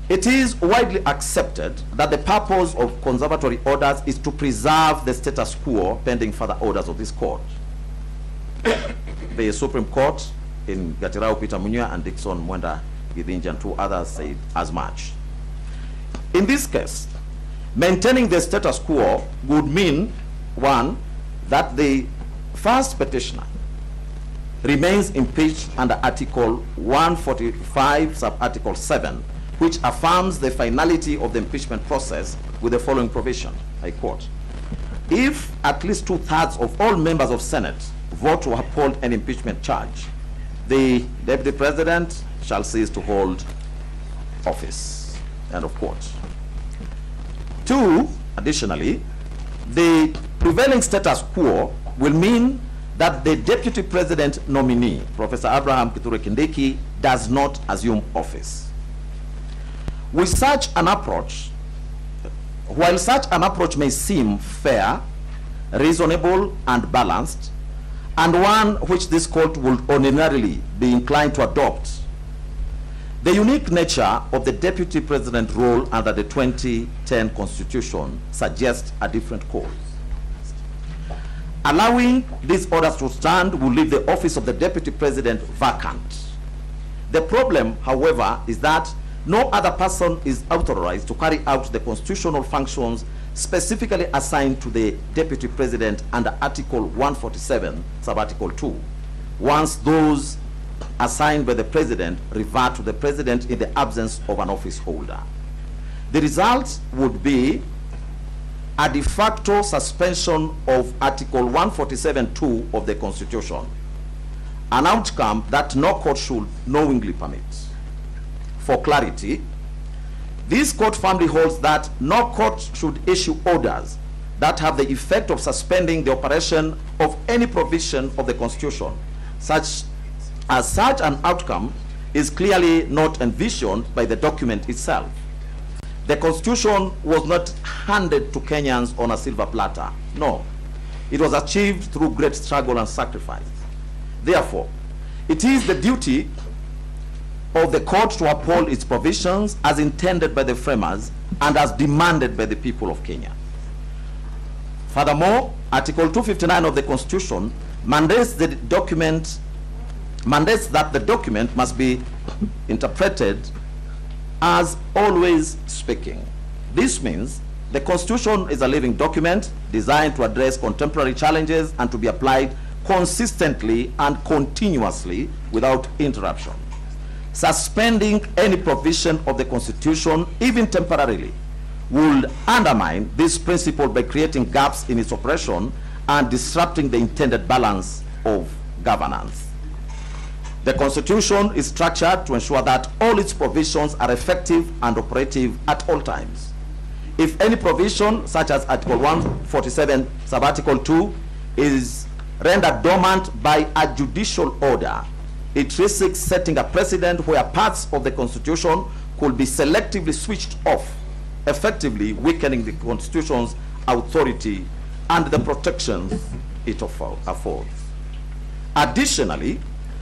It is widely accepted that the purpose of conservatory orders is to preserve the status quo pending further orders of this court. The Supreme Court in Gatirao Peter Munya and Dixon Mwenda Githinji and 2 others said as much. In this case, maintaining the status quo would mean, 1, that the first petitioner remains impeached under Article 145, Sub-Article 7, which affirms the finality of the impeachment process with the following provision, I quote, if at least 2/3 of all members of Senate vote to uphold an impeachment charge, the Deputy President shall cease to hold office, end of quote. 2, additionally, the prevailing status quo will mean that the Deputy President nominee, Professor Abraham Kithure Kindiki, does not assume office. With such an approach, while such an approach may seem fair, reasonable, and balanced, and one which this court would ordinarily be inclined to adopt, The unique nature of the deputy president role under the 2010 constitution suggests a different course. Allowing these orders to stand will leave the office of the deputy president vacant. The problem, however, is that no other person is authorized to carry out the constitutional functions specifically assigned to the deputy president under Article 147, sub-Article 2, once those assigned by the president revert to the president in the absence of an office holder. The result would be a de facto suspension of Article 147(2) of the Constitution, an outcome that no court should knowingly permit. For clarity, this court firmly holds that no court should issue orders that have the effect of suspending the operation of any provision of the Constitution, such an outcome is clearly not envisioned by the document itself. The Constitution was not handed to Kenyans on a silver platter. No, it was achieved through great struggle and sacrifice. Therefore, it is the duty of the court to uphold its provisions as intended by the framers and as demanded by the people of Kenya. Furthermore, Article 259 of the Constitution mandates that the document must be interpreted as always speaking. This means the Constitution is a living document designed to address contemporary challenges and to be applied consistently and continuously without interruption. Suspending any provision of the Constitution, even temporarily, would undermine this principle by creating gaps in its operation and disrupting the intended balance of governance. The Constitution is structured to ensure that all its provisions are effective and operative at all times. If any provision, such as Article 147, sub-Article 2, is rendered dormant by a judicial order, it risks setting a precedent where parts of the Constitution could be selectively switched off, effectively weakening the Constitution's authority and the protections it affords. Additionally,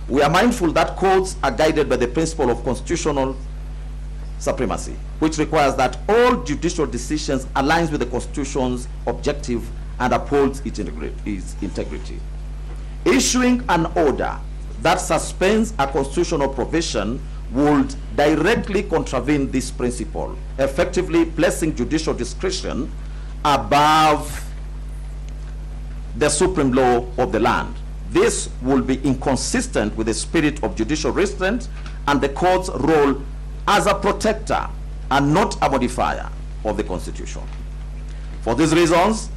we are mindful that courts are guided by the principle of constitutional supremacy, which requires that all judicial decisions align with the Constitution's objective and upholds its integrity. Issuing an order that suspends a constitutional provision would directly contravene this principle, effectively placing judicial discretion above the supreme law of the land. This will be inconsistent with the spirit of judicial restraint and the court's role as a protector and not a modifier of the Constitution. For these reasons,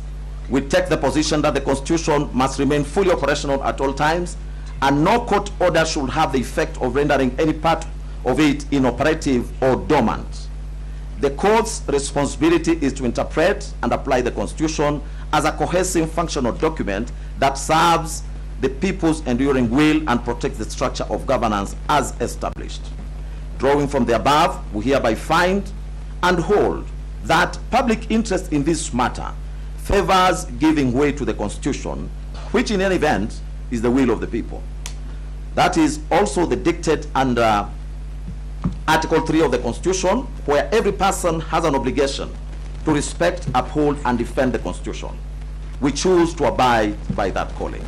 we take the position that the Constitution must remain fully operational at all times, and no court order should have the effect of rendering any part of it inoperative or dormant. The court's responsibility is to interpret and apply the Constitution as a cohesive functional document that serves the people's enduring will and protects the structure of governance as established. Drawing from the above, we hereby find and hold that public interest in this matter favors giving way to the Constitution, which in any event is the will of the people. That is also the dictate under Article 3 of the Constitution, where every person has an obligation to respect, uphold, and defend the Constitution. We choose to abide by that calling.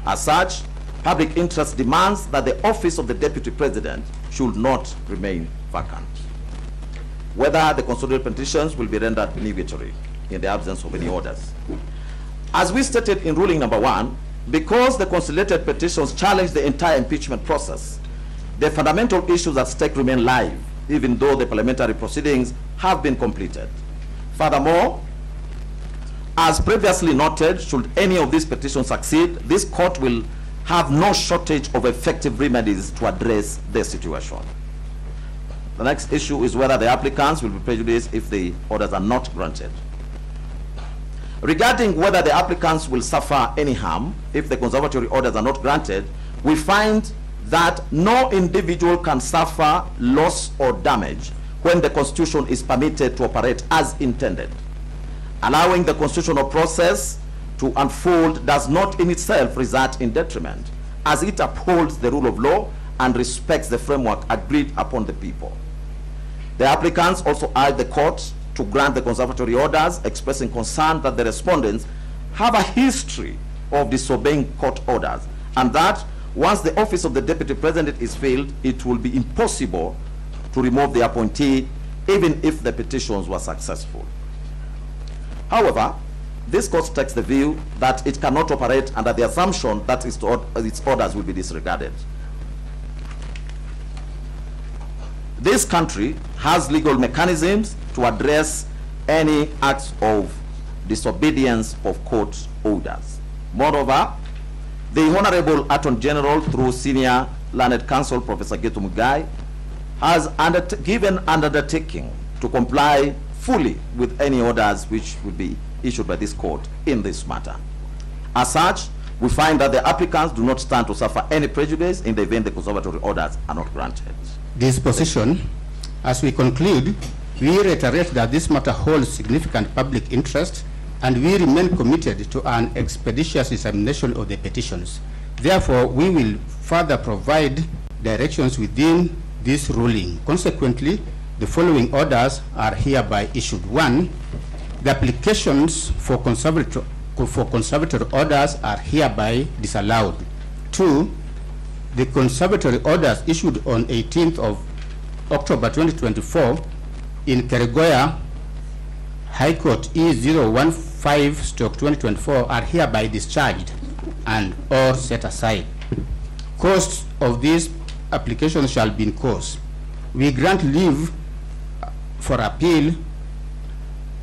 As such, public interest demands that the office of the Deputy President should not remain vacant. Whether the consolidated petitions will be rendered nugatory in the absence of any orders. As we stated in ruling number 1, because the consolidated petitions challenge the entire impeachment process, the fundamental issues at stake remain live, even though the parliamentary proceedings have been completed. Furthermore, as previously noted, should any of these petitions succeed, this court will have no shortage of effective remedies to address the situation. The next issue is whether the applicants will be prejudiced if the orders are not granted. Regarding whether the applicants will suffer any harm if the conservatory orders are not granted, we find that no individual can suffer loss or damage when the Constitution is permitted to operate as intended. Allowing the constitutional process to unfold does not in itself result in detriment, as it upholds the rule of law and respects the framework agreed upon the people. The applicants also urge the court to grant the conservatory orders, expressing concern that the respondents have a history of disobeying court orders, and that once the office of the deputy president is filled, it will be impossible to remove the appointee, even if the petitions were successful. However, this court takes the view that it cannot operate under the assumption that its orders will be disregarded. This country has legal mechanisms to address any acts of disobedience of court orders. Moreover, the Honorable Attorney General, through Senior Learned Counsel Professor Gitu Mugai, has given an undertaking to comply fully with any orders which will be issued by this court in this matter. As such, we find that the applicants do not stand to suffer any prejudice in the event the conservatory orders are not granted. This position, as we conclude, we reiterate that this matter holds significant public interest, and we remain committed to an expeditious examination of the petitions. Therefore, we will further provide directions within this ruling. Consequently, the following orders are hereby issued. 1, the applications for conservatory orders are hereby disallowed. 2, the conservatory orders issued on 18th of October 2024 in Keregoya High Court E015/2024 are hereby discharged and or set aside. Costs of these applications shall be incurred. We grant leave for appeal,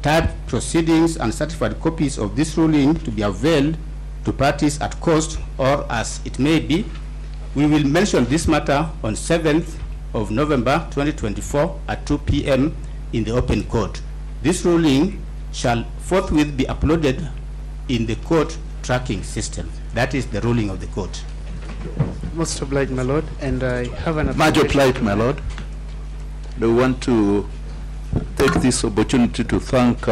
typed proceedings, and certified copies of this ruling to be availed to parties at cost or as it may be. We will mention this matter on 7th of November 2024 at 2 p.m. in the open court. This ruling shall forthwith be uploaded in the court tracking system. That is the ruling of the court. Most obliged, my lord, and I have an Much obliged, my lord. We want to take this opportunity to thank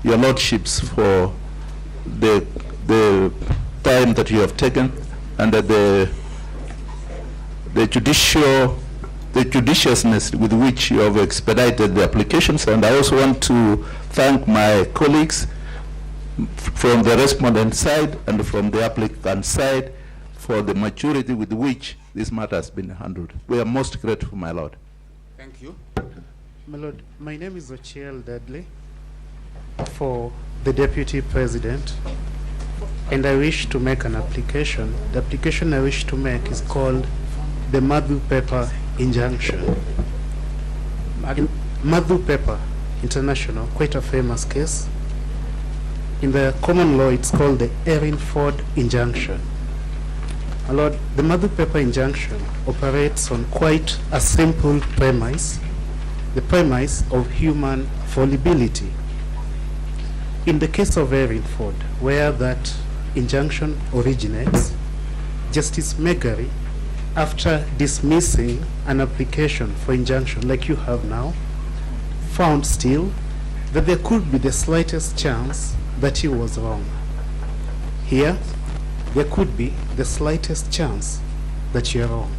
your lordships for the time that you have taken and the judiciousness with which you have expedited the applications. And I also want to thank my colleagues from the respondent side and from the applicant side for the maturity with which this matter has been handled. We are most grateful, my lord. Thank you. My lord, my name is Ochiel Dudley for the Deputy President, and I wish to make an application. The application I wish to make is called the Madhu Pepper Injunction. Madhu Pepper International, quite a famous case. In the common law, it's called the Erin-Ford Injunction. My lord, the Madhu Pepper Injunction operates on quite a simple premise, the premise of human fallibility. In the case of Erin-Ford, where that injunction originates, Justice Megari, after dismissing an application for injunction like you have now, found still that there could be the slightest chance that he was wrong. Here, there could be the slightest chance that you're wrong.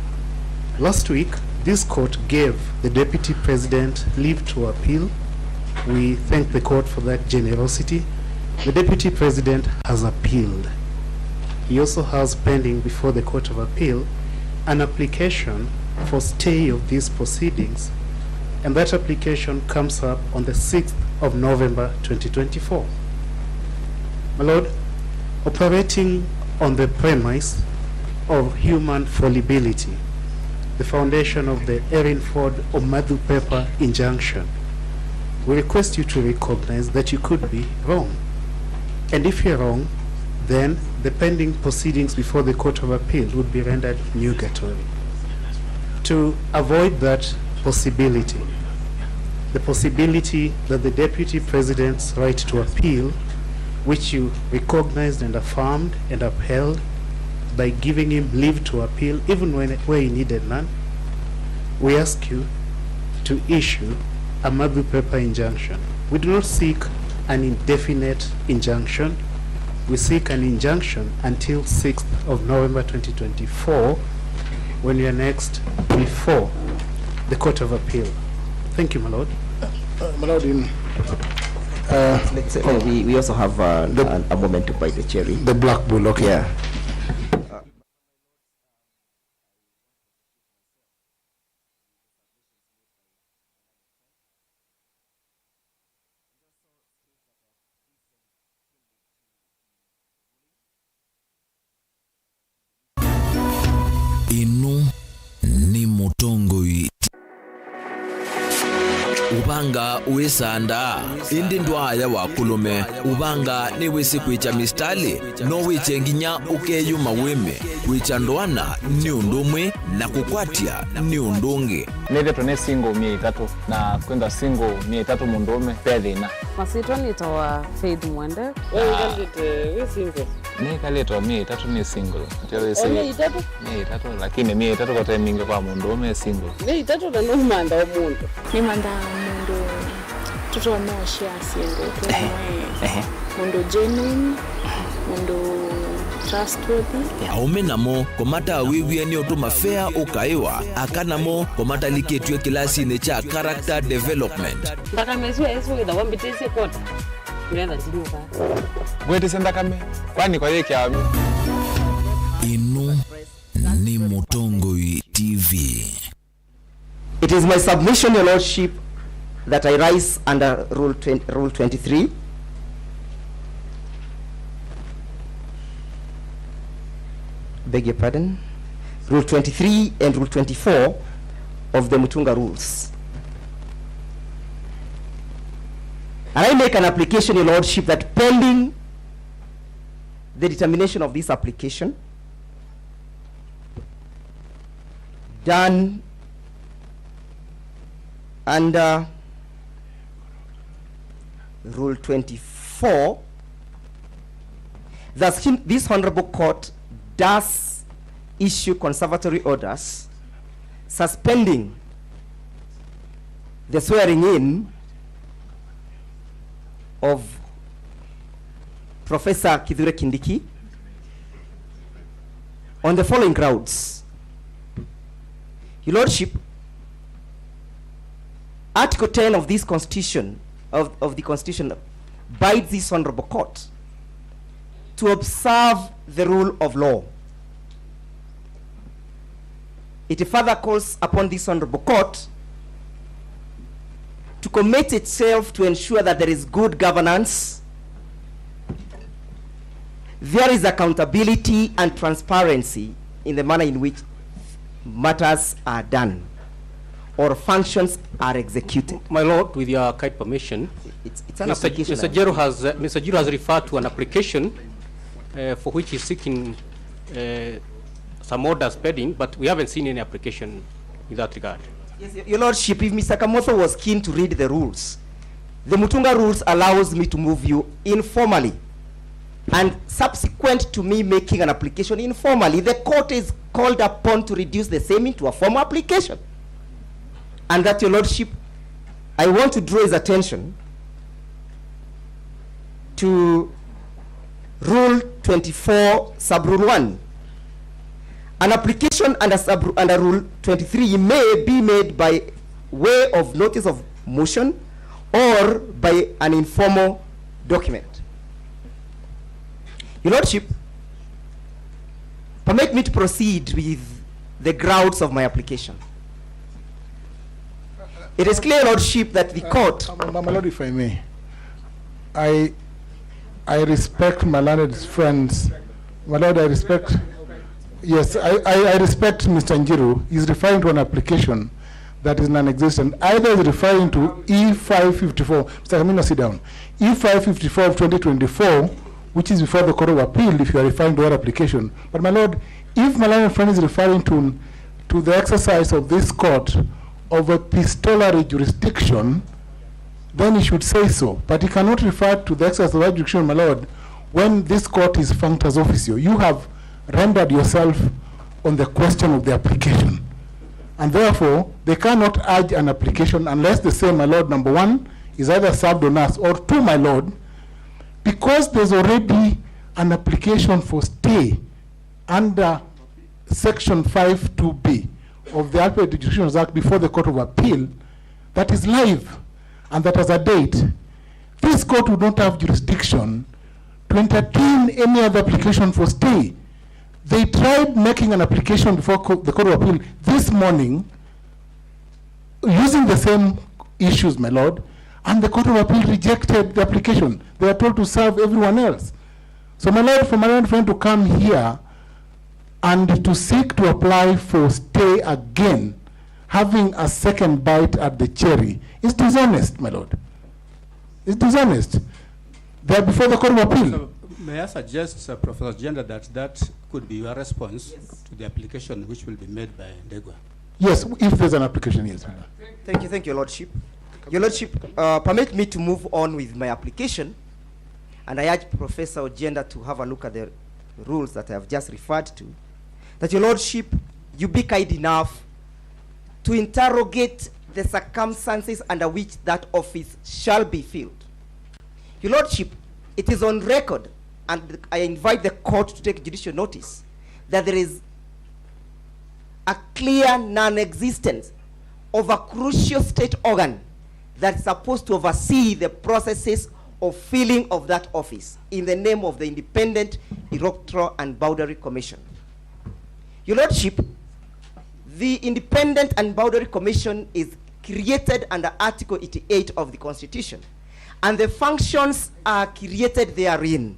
Last week, this court gave the Deputy President leave to appeal. We thank the court for that generosity. The Deputy President has appealed. He also has pending before the Court of Appeal an application for stay of these proceedings, and that application comes up on the 6th of November 2024. My lord, operating on the premise of human fallibility, the foundation of the Erin-Ford or Madhu Pepper injunction, we request you to recognize that you could be wrong. And if you're wrong, then the pending proceedings before the Court of Appeal would be rendered nugatory. To avoid that possibility, the possibility that the Deputy President's right to appeal, which you recognized and affirmed and upheld by giving him leave to appeal even where he needed none, we ask you to issue a Madhu Pepper injunction. We do not seek an indefinite injunction. We seek an injunction until 6th of November 2024, when we are next before the Court of Appeal. Thank you, my Lord. My Lord, we also have a moment to bite the cherry. the Black Bull, okay. Yeah. Inu ni mutongoi ubanga uisanda indi ndwaya wakulume ubanga ni wisi kwicha mistali no wiche nginya ukeyuma wime kwicha ndwana ni undumwe na kukwatya ni undungi Nithe tune single mie itatu na kwenda single mie itatu mundume pethina Masitwa nitawa Faith Mwende. we single ni kaletwa mie itatu ni single Mie itatu? mie itatu lakini mie itatu kote mingi kwa mundume single Mie itatu na numanda wa mundu. Nimanda mundu tuto moshi asingo tumwe mundu genuine mundu trustworthy aume namo komata wiwie ni otuma fair ukaiwa akanamo komata liketwe kilasi ne cha character development Mpaka mesuwa esu ida wambitese kota. Kulenda zinuka. bwete senda kame kwani kwa yeke ami inu ni Mutongoi TV. It is my submission, Your Lordship, that I rise under Rule 23. Beg your pardon. Rule 23 and Rule 24 of the Mutunga Rules. And I make an application, Your Lordship, that pending the determination of this application, done under Rule 24, thus this Honorable Court does issue conservatory orders suspending the swearing in of Professor Kindiki on the following grounds. Your Lordship, Article 10 of this Constitution, of the Constitution, bids this Honorable Court to observe the rule of law. It further calls upon this Honorable Court to commit itself to ensure that there is good governance, there is accountability and transparency in the manner in which matters are done or functions are executed. My Lord, with your kind permission, it's an application. Mr. Jero has referred to an application for which he's seeking some orders pending, but we haven't seen any application in that regard. Yes, Your Lordship, if Mr. Kamotho was keen to read the rules, the Mutunga rules allows me to move you informally. And subsequent to me making an application informally, the court is called upon to reduce the same into a formal application. And that, Your Lordship, I want to draw his attention to Rule 24, Sub-Rule 1. An application under Rule 23 may be made by way of notice of motion or by an informal document. Your Lordship, permit me to proceed with the grounds of my application. It is clear, Lordship, that the court... My Lord, if I may, I respect my learned friends. My Lord, I respect... Yes, I respect Mr. Njiru. He's referring to an application that is non-existent. Either he's referring to E554. Mr. Kamino, sit down. E554 of 2024, which is before the Court of Appeal, if you are referring to that application. But my Lord, if my learned friend is referring to the exercise of this court of epistolary jurisdiction, then he should say so. But he cannot refer to the exercise of that jurisdiction, my Lord, when this court is functus officio. You have rendered yourself on the question of the application. And therefore, they cannot urge an application unless they say, my Lord, number one, is either served on us, or two, my Lord, because there's already an application for stay under Section 5(2)(b) of the Appellate Jurisdictions Act before the Court of Appeal that is live and that has a date, this court would not have jurisdiction to entertain any other application for stay. They tried making an application before the Court of Appeal this morning using the same issues, my lord, and the Court of Appeal rejected the application. They are told to serve everyone else. So my lord, for my lord friend to come here and to seek to apply for stay again, having a second bite at the cherry, is dishonest, my lord. It's dishonest. They are before the Court of Appeal. So may I suggest, Professor Gender, that could be your response to the application which will be made by Ndegwa? Yes, if there's an application, yes. Thank you, Your Lordship. Your Lordship, permit me to move on with my application, and I urge Professor Ogenda to have a look at the rules that I have just referred to. That Your Lordship, you be kind enough to interrogate the circumstances under which that office shall be filled. Your Lordship, it is on record, and I invite the court to take judicial notice, that there is a clear non-existence of a crucial state organ that is supposed to oversee the processes of filling of that office in the name of the Independent Electoral and Boundary Commission. Your Lordship, the Independent and Boundary Commission is created under Article 88 of the Constitution, and the functions are created therein.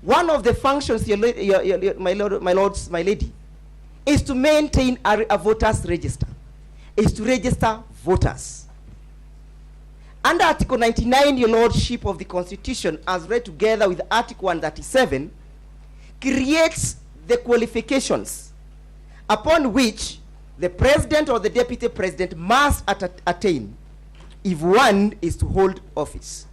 One of the functions, my lords, my lady, is to maintain a voters register, is to register voters. Under Article 99, Your Lordship, of the Constitution, as read together with Article 137, creates the qualifications upon which the president or the deputy president must attain if one is to hold office.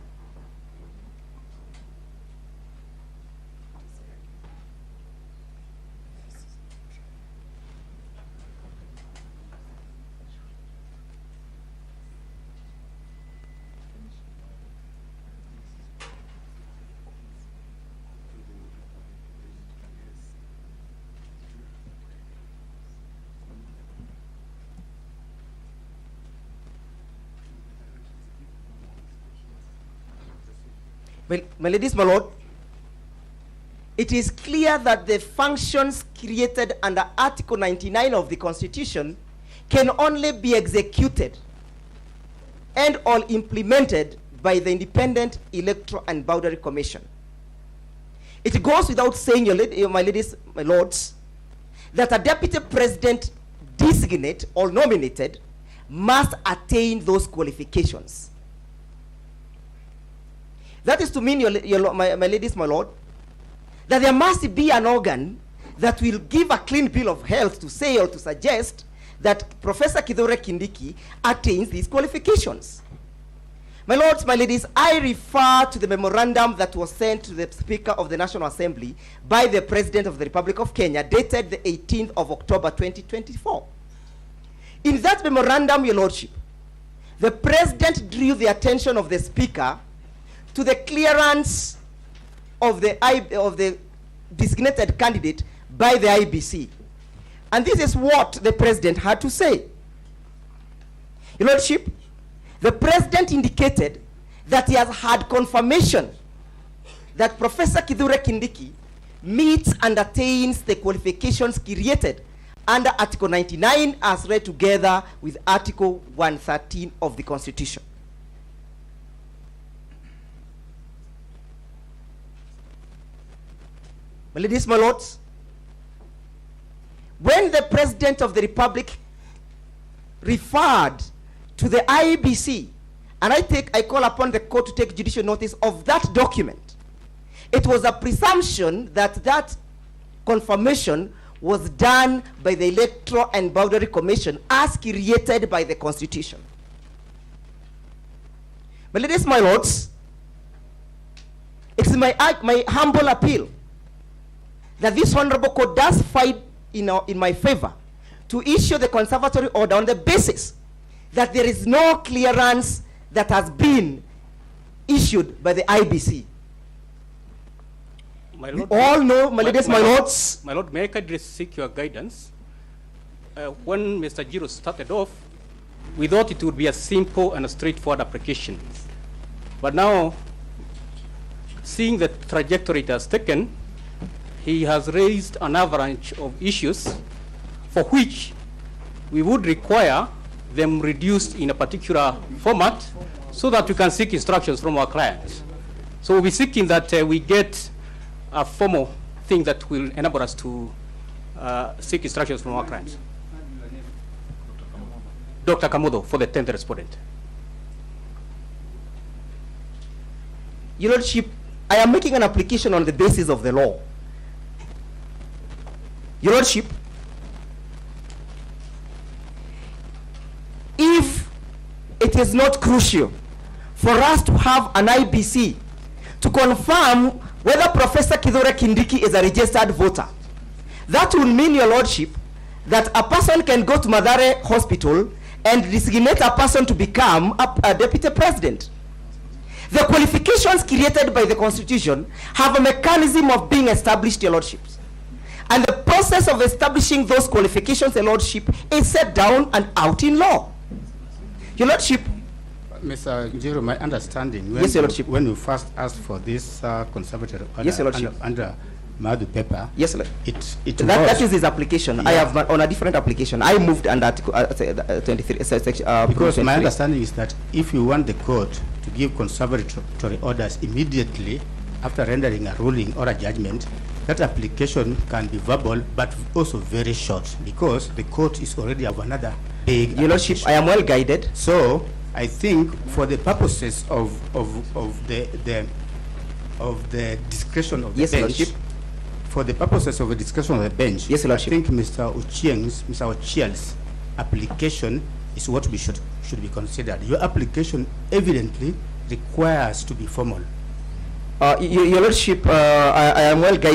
Well, my ladies, my lord, it is clear that the functions created under Article 99 of the Constitution can only be executed and or implemented by the Independent Electoral and Boundary Commission. It goes without saying, my ladies, my lords, that a deputy president designate or nominated must attain those qualifications. That is to mean, my ladies, my lord, that there must be an organ that will give a clean bill of health to say or to suggest that Professor Kithure Kindiki attains these qualifications. My lords, my ladies, I refer to the memorandum that was sent to the Speaker of the National Assembly by the President of the Republic of Kenya, dated the 18th of October 2024. In that memorandum, Your Lordship, the President drew the attention of the Speaker to the clearance of the designated candidate by the IBC. And this is what the President had to say. Your Lordship, the President indicated that he has had confirmation that Professor Kithure Kindiki meets and attains the qualifications created under Article 99 as read together with Article 113 of the Constitution. My ladies, my lords, when the President of the Republic referred to the IBC, and I call upon the court to take judicial notice of that document, it was a presumption that that confirmation was done by the Electoral and Boundary Commission as created by the Constitution. My ladies, my lords, it's my humble appeal that this honorable court does fight in my favor to issue the conservatory order on the basis that there is no clearance that has been issued by the IBC. My We Lord, all know, my ladies, my lords. My Lord, may I kindly seek your guidance? When Mr. Giro started off, we thought it would be a simple and a straightforward application. But now, seeing the trajectory it has taken, he has raised an avalanche of issues for which we would require them reduced in a particular format so that we can seek instructions from our clients. So we'll be seeking that we get a formal thing that will enable us to seek instructions from our clients. Dr. Kamudo, for the 10th respondent. Your Lordship, I am making an application on the basis of the law. Your Lordship, if it is not crucial for us to have an IBC to confirm whether Professor Kindiki is a registered voter, that will mean, Your Lordship, that a person can go to Mathare Hospital and designate a person to become a deputy president. The qualifications created by the Constitution have a mechanism of being established, Your Lordships. And the process of establishing those qualifications, Your Lordship, is set down and out in law. Your Lordship. Mr. Njiro, my understanding, when, yes, Your Lordship. When you first asked for this conservatory order, yes, Your Lordship. under Madu paper, yes, Lord. That is his application. Yeah. I have on a different application. I moved under Article 23 section. Because my understanding is that if you want the court to give conservatory orders immediately after rendering a ruling or a judgment, that application can be verbal but also very short, because the court is already of another big. Your Lordship, I am well guided. So I think for the purposes of the discretion of the yes, bench, Lordship. For the purposes of the discretion of the bench, yes, Lordship. I think Mr. Ochieng's application is what we should be considered. Your application evidently requires to be formal. Your Lordship, I am well guided.